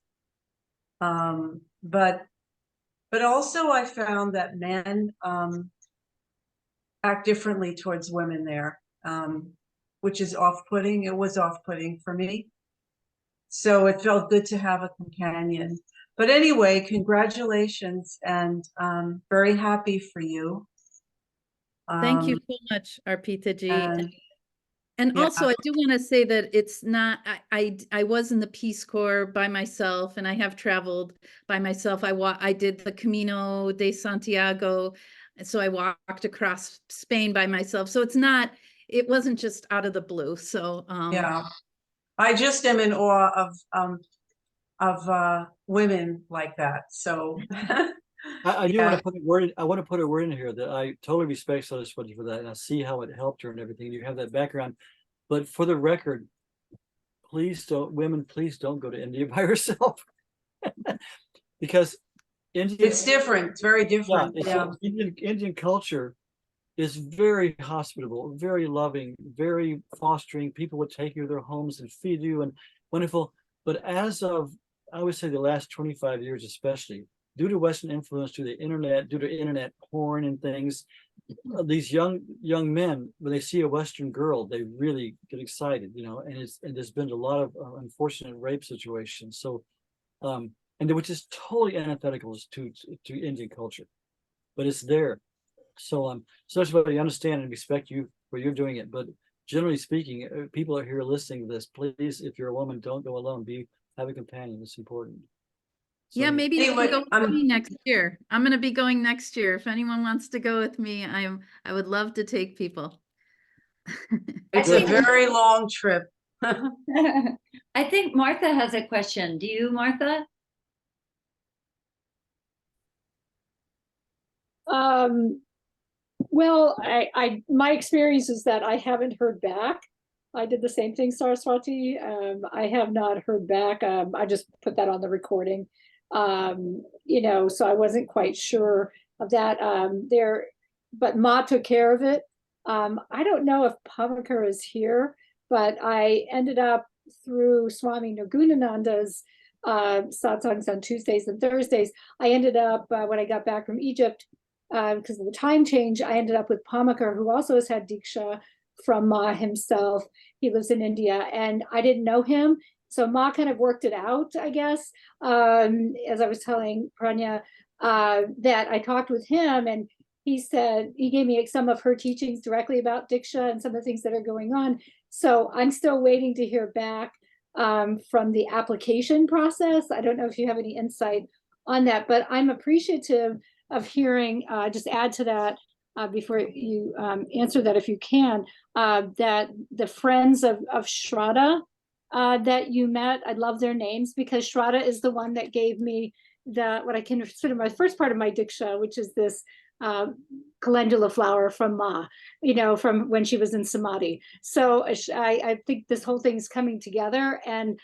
But also I found that men act differently towards women there, which is off-putting. It was off-putting for me. So it felt good to have a companion. But anyway, congratulations, and very happy for you. Thank you so much, Arpita ji. And yeah. also, I do want to say that it's not, I was in the Peace Corps by myself, and I have traveled by myself. I did the Camino de Santiago, and so I walked across Spain by myself. So it wasn't just out of the blue. So yeah, I just am in awe of women like that. So I do want to put a word. I want to put a word in here that I totally respect Saraswati for that, and I see how it helped her and everything. You have that background, but for the record, please don't go to India by yourself, because India. It's different. It's very different. Yeah. Indian culture is very hospitable, very loving, very fostering. People would take you to their homes and feed you, and wonderful. But as of, I would say, the last 25 years, especially, due to Western influence, due to internet porn and things, these young men, when they see a Western girl, they really get excited, and there's been a lot of unfortunate rape situations. So, and which is totally antithetical to Indian culture, but it's there. So everybody understand and respect you for you're doing it. But generally speaking, people are here listening to this. Please, if you're a woman, don't go alone. Have a companion. It's important. So, Yeah, maybe you Anyway, can go with me next year. I'm going to be going next year. If anyone wants to go with me, I would love to take people. It's a very long trip. I think Martha has a question. Do you, Martha? Well, my experience is that I haven't heard back. I did the same thing, Saraswati. I have not heard back. I just put that on the recording. So I wasn't quite sure of that. But Ma took care of it. I don't know if Pavakar is here, but I ended up through Swami Nirgunananda's satsangs on Tuesdays and Thursdays. I ended up, when I got back from Egypt, because of the time change, I ended up with Pamakar, who also has had Diksha from Ma himself. He lives in India, and I didn't know him. So Ma kind of worked it out, I guess. As I was telling Pranya, that I talked with him, and he said, he gave me some of her teachings directly about Diksha and some of the things that are going on. So I'm still waiting to hear back from the application process. I don't know if you have any insight on that, but I'm appreciative of hearing, just add to that before you answer that if you can, that the friends of Shraddha that you met, I love their names, because Shraddha is the one that gave me what I consider my first part of my Diksha, which is this calendula flower from Ma, from when she was in Samadhi. So I think this whole thing is coming together, and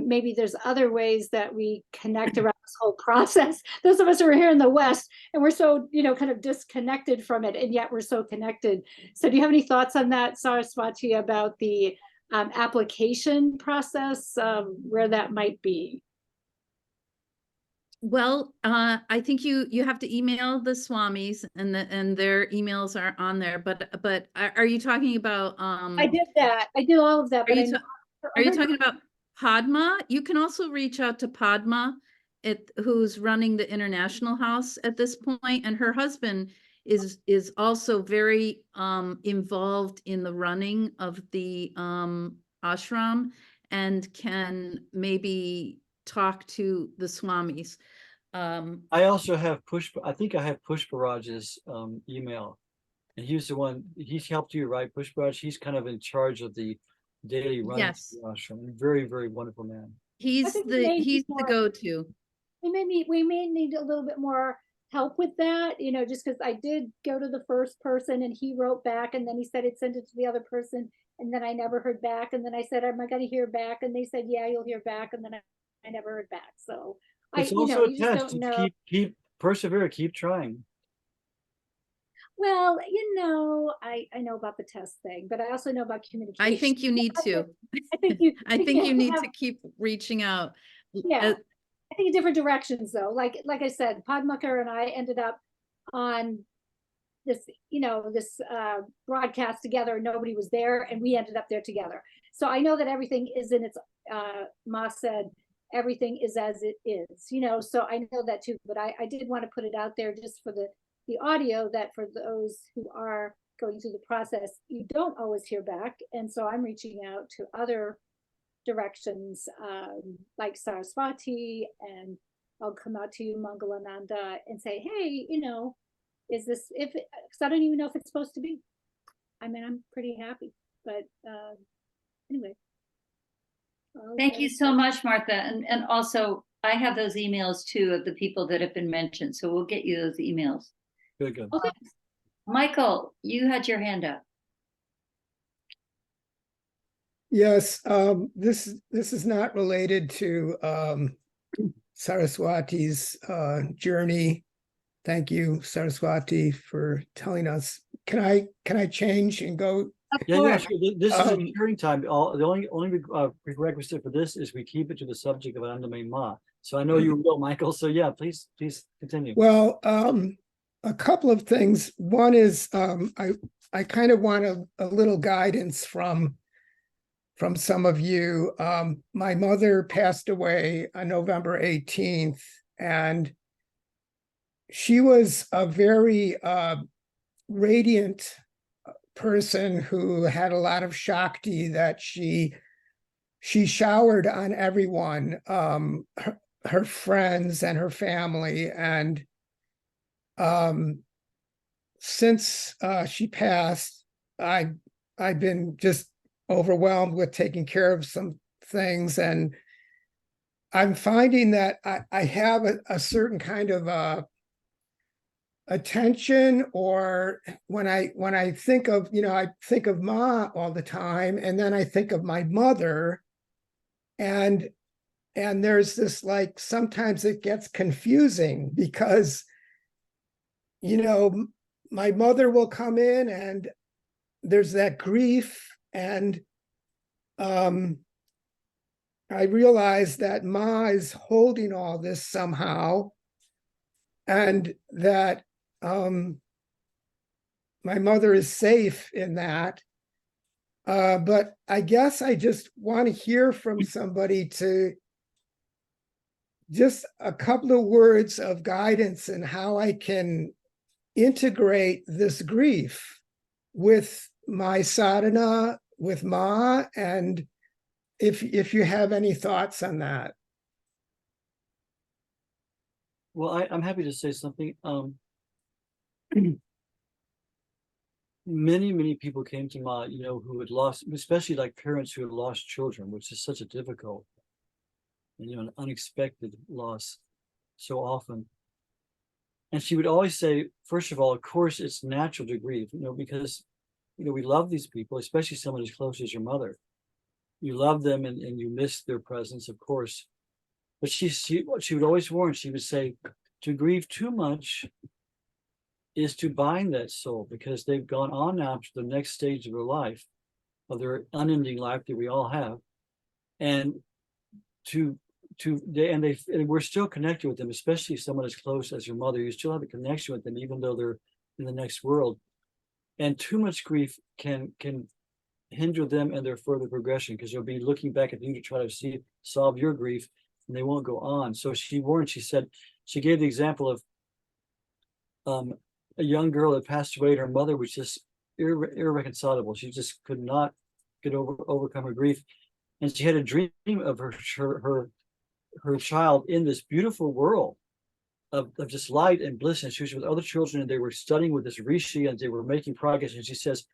maybe there's other ways that we connect around this whole process. Those of us who are here in the West, and we're so, kind of disconnected from it, and yet we're so connected. So do you have any thoughts on that, Saraswati, about the application process, where that might be? Well, I think you have to email the Swamis, and their emails are on there. But are you talking about? I did that. I did all of that. But are you talking about Padma? You can also reach out to Padma, who's running the International House at this point, and her husband is also very involved in the running of the ashram, and can maybe talk to the Swamis. I also have I think I have Pushparaj's email, and he's the one. He's helped you, right, Pushparaj? He's kind of in charge of the daily running. Yes. Of the ashram. Very, very wonderful man. He's the go-to. We may need a little bit more help with that, just because I did go to the first person and he wrote back, and then he said he'd send it to the other person, and then I never heard back, and then I said, am I going to hear back? And they said, yeah, you'll hear back, and then I never heard back. So It's also a test. Keep persevere, keep trying. Well, I know about the test thing, but I also know about communication. I think you need to. I think you need to keep reaching out. Yeah, I think in different directions though. Like I said, Padmakar and I ended up on this, this broadcast together. Nobody was there, and we ended up there together. So I know that everything is in its. Ma said everything is as it is, So I know that too. But I did want to put it out there just for the audio, that for those who are going through the process, you don't always hear back. And so I'm reaching out to other directions, like Saraswati, and I'll come out to you, Mangalananda, and say, hey, is this, because I don't even know if it's supposed to be. I mean, I'm pretty happy, but anyway. Thank you so much, Martha. And also, I have those emails too of the people that have been mentioned. So we'll get you those emails. Good. Okay. Michael, you had your hand up. Yes, this is not related to Saraswati's journey. Thank you, Saraswati, for telling us. Can I change and go? Yeah, sure. This is a sharing time. The only prerequisite for this is we keep it to the subject of Anandamayi Ma. So I know you will, Michael. So yeah, please continue. Well, a couple of things. One is I kind of want a little guidance from some of you. My mother passed away on November 18th, and she was a very radiant person who had a lot of Shakti that she showered on everyone, her friends and her family. And since she passed, I've been just overwhelmed with taking care of some things, and I'm finding that I have a certain kind of attention, or when I think of, I think of Ma all the time, and then I think of my mother, and there's this, like, sometimes it gets confusing because my mother will come in and there's that grief, and I realize that Ma is holding all this somehow, and that my mother is safe in that. But I guess I just want to hear from somebody, to just a couple of words of guidance and how I can integrate this grief with my sadhana, with Ma, and if you have any thoughts on that. Well, I'm happy to say something. Many people came to Ma, who had lost, especially like parents who had lost children, which is such a difficult and an unexpected loss so often. And she would always say, first of all, of course, it's natural to grieve, because we love these people, especially someone as close as your mother. You love them and you miss their presence, of course. But she would always warn, she would say, to grieve too much is to bind that soul, because they've gone on now to the next stage of their life, of their unending life that we all have. And we're still connected with them, especially someone as close as your mother. You still have a connection with them, even though they're in the next world. And too much grief can hinder them in their further progression, because you'll be looking back at you to try to solve your grief, and they won't go on. So she warned, she said, she gave the example of a young girl that passed away, and her mother was just irreconcilable. She just could not overcome her grief. And she had a dream of her child in this beautiful world of just light and bliss. And she was with other children, and they were studying with this rishi, and they were making progress. And she says,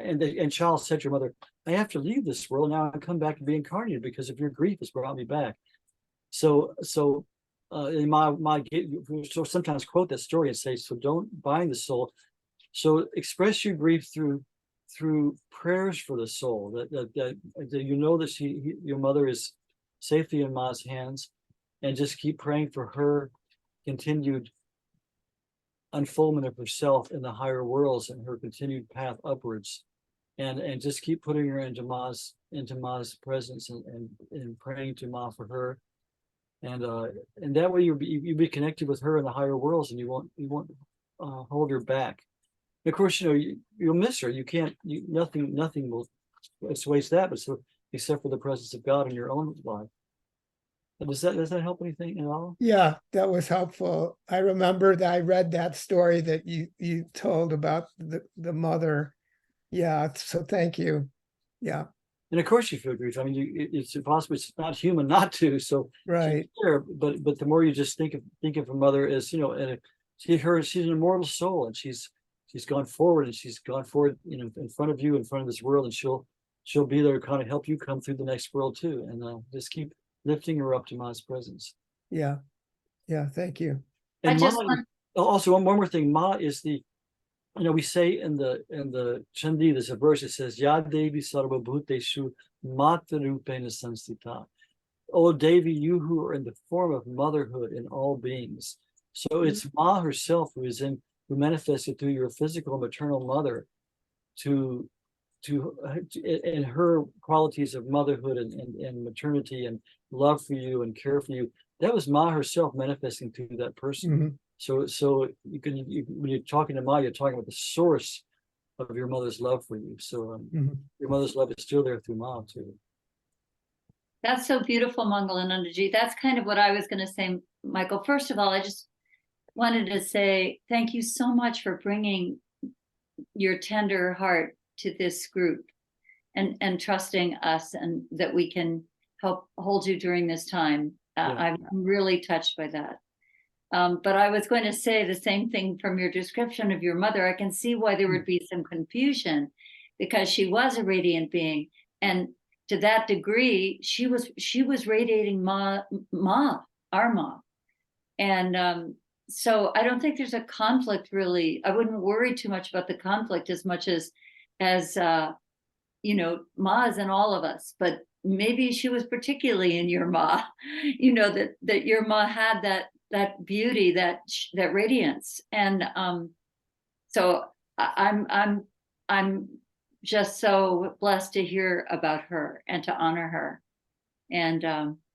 and child said to her mother, I have to leave this world now and come back and be incarnated, because of your grief has brought me back. So my sometimes quote that story and say, so don't bind the soul. So express your grief through prayers for the soul, that that your mother is safely in Ma's hands, and just keep praying for her continued unfoldment of herself in the higher worlds and her continued path upwards, and just keep putting her into Ma's presence, and praying to Ma for her, and that way you'll be connected with her in the higher worlds, and you won't hold her back. And of course, you'll miss her. Nothing will assuage that, but except for the presence of God in your own life. Does that help anything at all? Yeah, that was helpful. I remember that I read that story that you told about the mother. Yeah, so thank you. Yeah. And of course you feel grief. I mean, it's impossible. It's not human not to. So right. But the more you just think of her mother as, she's an immortal soul, and she's gone forward, and she's gone forward, in front of you, in front of this world, and she'll be there to kind of help you come through the next world too. And just keep lifting her up to Ma's presence. Yeah. Thank you. And also one more thing. Ma is the, we say in the Chandi, there's a verse that says, Ya Devi Sarva Bhuteshu Matarupena Sanstita. Oh Devi, you who are in the form of motherhood in all beings. So it's Ma herself who manifested through your physical maternal mother to in her qualities of motherhood and maternity and love for you and care for you. That was Ma herself manifesting through that person. Mm-hmm. So when you're talking to Ma, you're talking about the source of your mother's love for you. So your mother's love is still there through Ma too. That's so beautiful, Mangalanandaji. That's kind of what I was going to say, Michael. First of all, I just wanted to say thank you so much for bringing your tender heart to this group and trusting us and that we can help hold you during this time. I'm really touched by that. But I was going to say the same thing from your description of your mother. I can see why there would be some confusion because she was a radiant being. And to that degree, she was radiating our Ma. And so I don't think there's a conflict really. I wouldn't worry too much about the conflict as much as you know, Ma is in all of us, but maybe she was particularly in your Ma, you know, that your Ma had that beauty, that radiance. And so I'm just so blessed to hear about her and to honor her. And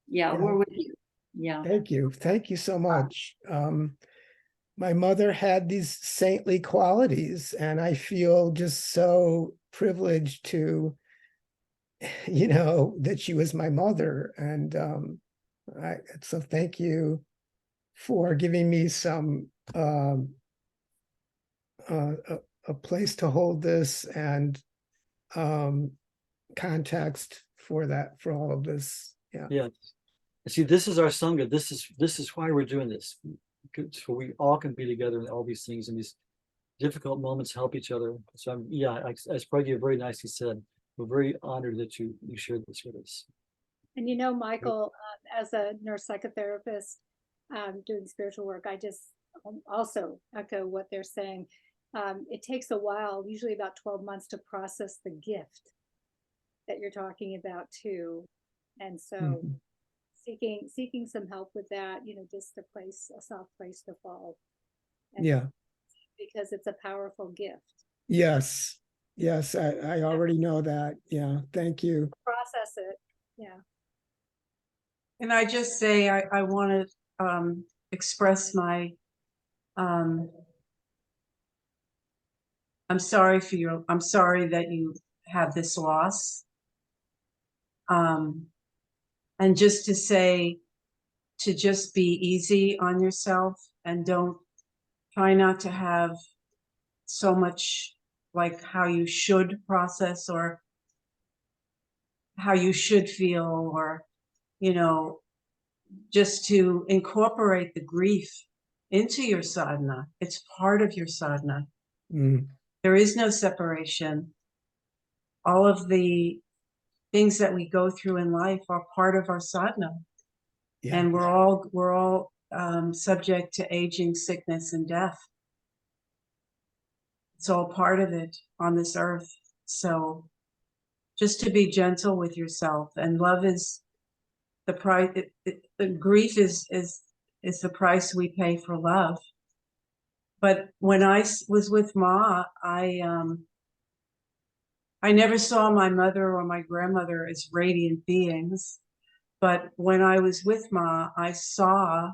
we're with you. Yeah. Thank you. Thank you so much. My mother had these saintly qualities, and I feel just so privileged to, you know, that she was my mother. And so thank you for giving me some a place to hold this and context for that, for all of this. Yeah. Yeah. See, this is our Sangha. This is why we're doing this. So we all can be together in all these things, and these difficult moments help each other. So as Pragya very nicely said, we're very honored that you shared this with us. And you know, Michael, as a nurse psychotherapist doing spiritual work, I just also echo what they're saying. It takes a while, usually about 12 months, to process the gift that you're talking about too. And so seeking some help with that, you know, just a soft place to fall. And because it's a powerful gift. Yes. Yes, I already know that. Yeah, thank you. Process it. Yeah. And I just say I want to express my I'm sorry that you have this loss. And just to say to just be easy on yourself and try not to have so much like how you should process or how you should feel, or, you know, just to incorporate the grief into your sadhana. It's part of your sadhana. There is no separation. All of the things that we go through in life are part of our sadhana. And we're all subject to aging, sickness, and death. It's all part of it on this earth. So just to be gentle with yourself, and love is the price. The grief is the price we pay for love. But when I was with Ma, I never saw my mother or my grandmother as radiant beings. But when I was with Ma, I saw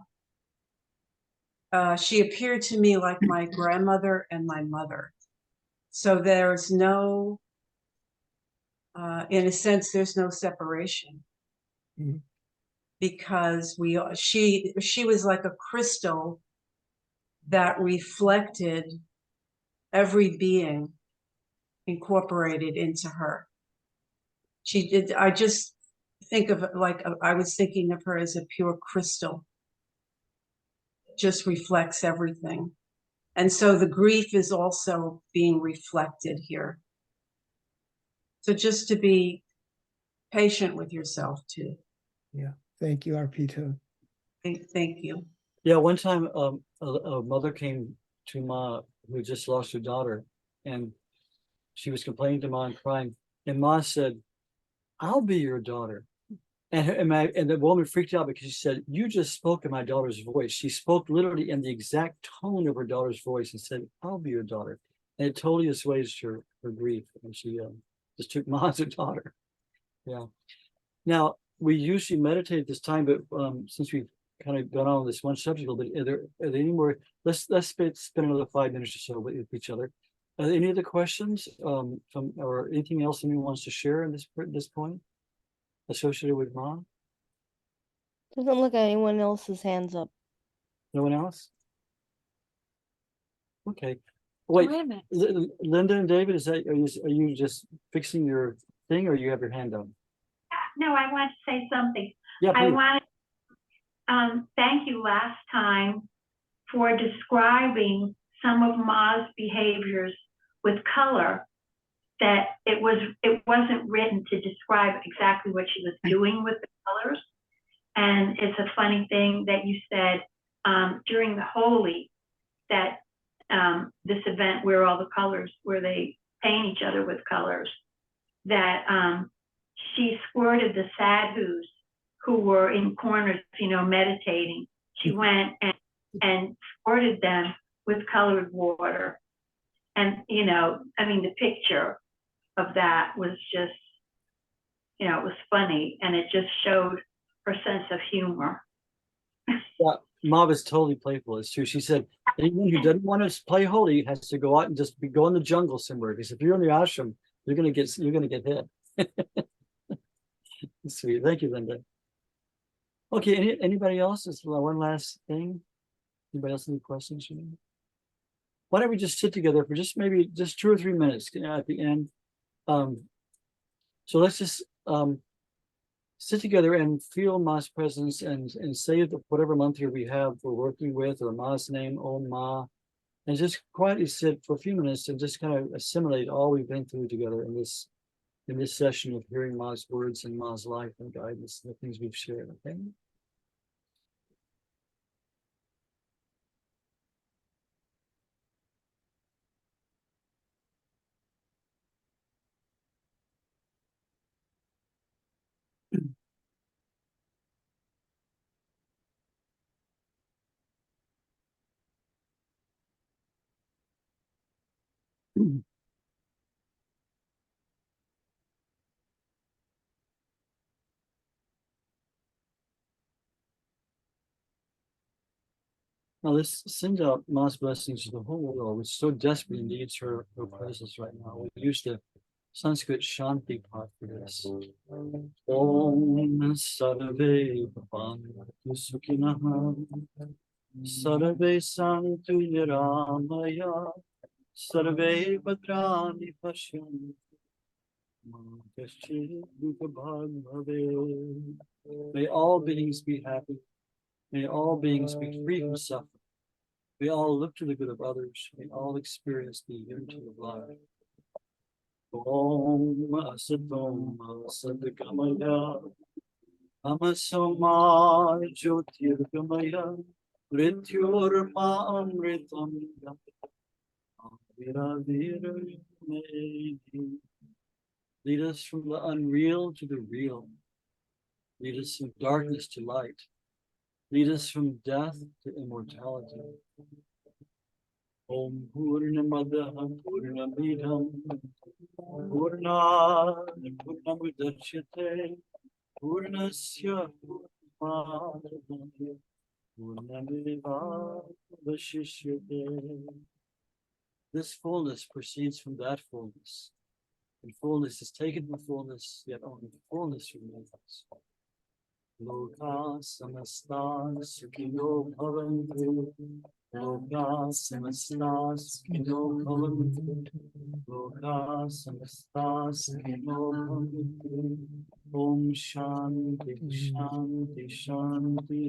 she appeared to me like my grandmother and my mother. So there's no, in a sense, there's no separation. Because she was like a crystal that reflected every being incorporated into her. I just think of it like, I was thinking of her as a pure crystal. Just reflects everything. And so the grief is also being reflected here. So just to be patient with yourself too. Yeah. Thank you, Arpita. Thank you. Yeah, one time a mother came to Ma who just lost her daughter, and she was complaining to Ma and crying. And Ma said, "I'll be your daughter." And the woman freaked out because she said, "You just spoke in my daughter's voice." She spoke literally in the exact tone of her daughter's voice and said, "I'll be your daughter." And it totally assuaged her grief. And she just took Ma as her daughter. Yeah. Now, we usually meditate at this time, but since we've kind of gone on this one subject a little bit, are there any more? Let's spend another 5 minutes or so with each other. Are there any other questions from or anything else anyone wants to share at this point associated with Ma? Doesn't look like anyone else's hands up. No one else? Okay. Wait, Wait a minute. Linda and David, are you just fixing your thing, or you have your hand up? No, I want to say something. Yeah, I please. want to thank you last time for describing some of Ma's behaviors with color, that it wasn't written to describe exactly what she was doing with the colors. And it's a funny thing that you said during the Holy, that this event where all the colors, where they paint each other with colors, that she squirted the sadhus who were in corners, meditating. She went and squirted them with colored water. And, the picture of that was just, it was funny, and it just showed her sense of humor. Yeah, Ma was totally playful. It's true. She said anyone who doesn't want to play holy has to go out and just go in the jungle somewhere. Because if you're in the ashram, you're gonna get hit. Sweet. Thank you, Linda. Okay, anybody else? Just one last thing. Anybody else any questions? Why don't we just sit together for maybe 2 or 3 minutes at the end? So let's just sit together and feel Ma's presence and say that whatever mantra we have we're working with, or Ma's name, Om Ma, and just quietly sit for a few minutes and just kind of assimilate all we've been through together in this session of hearing Ma's words and Ma's life and guidance, the things we've shared. Okay. Now let's send out Ma's blessings to the whole world, which so desperately needs her presence right now. We use the Sanskrit Shanti part for this. Om Sarve Bhavantu Sukhinaha Sarve Santu Niramaya Sarve Bhadrani Pashyantu Ma Kaschid Dukhabhag Bhavet. May all beings be happy. May all beings be free from suffering. May all look to the good of others. May all experience the unity of life. Om Asatom Sadgamaya Amasoma Jyotirgamaya Mrityurma Amritam Lead us from the unreal to the real. Lead us from darkness to light. Lead us from death to immortality. Om Purnamada Purnamidam Purna Purnamudachyate Purnasya Purnamidam Purnameva Vashishyate. This fullness proceeds from that fullness. And fullness is taken from fullness, yet only fullness remains. Loka samasta sukhino bhavantu. Loka samasta sukhino bhavantu. Loka samasta sukhino bhavantu. Om Shanti Shanti Shanti.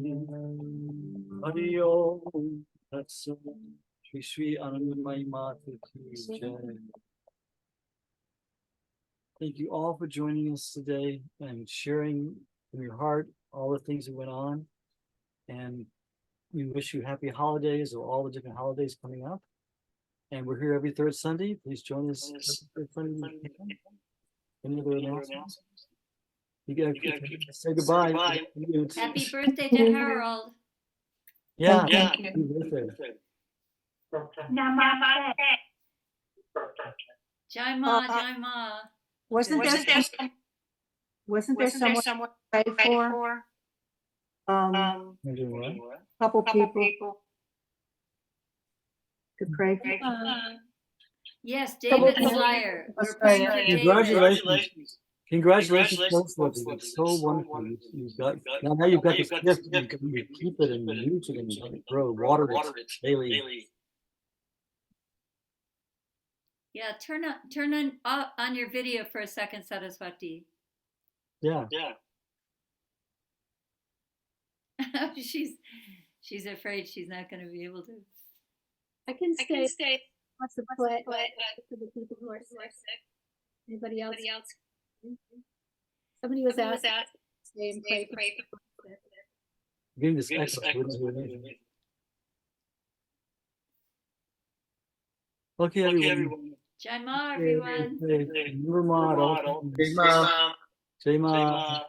Hari Om. That's Shri Shri Anandamayi Mata Ki Jai. Thank you all for joining us today and sharing from your heart all the things that went on. And we wish you happy holidays, or all the different holidays coming up. And we're here every third Sunday. Please join us every third Sunday. Any other announcements? You gotta say goodbye. Happy birthday to Harold. Yeah. Thank Happy birthday. Namaste. Jai Ma, Jai Ma. Wasn't there someone to pray for? Couple people to pray for. Yes, David Slyer. We're praying for David. Congratulations, folks. It's so wonderful. You've got now you've got this gift. You keep it and use it and let it grow. Water it daily. Yeah, turn on your video for a second, Saraswati. Yeah. She's afraid she's not going to be able to. I can stay. What's the play for the people who are sick? Anybody else? Somebody was asked. Stay and pray. Give this echo. Okay, everyone. Jai Ma, everyone. Your model. Jai Ma. Jai Ma.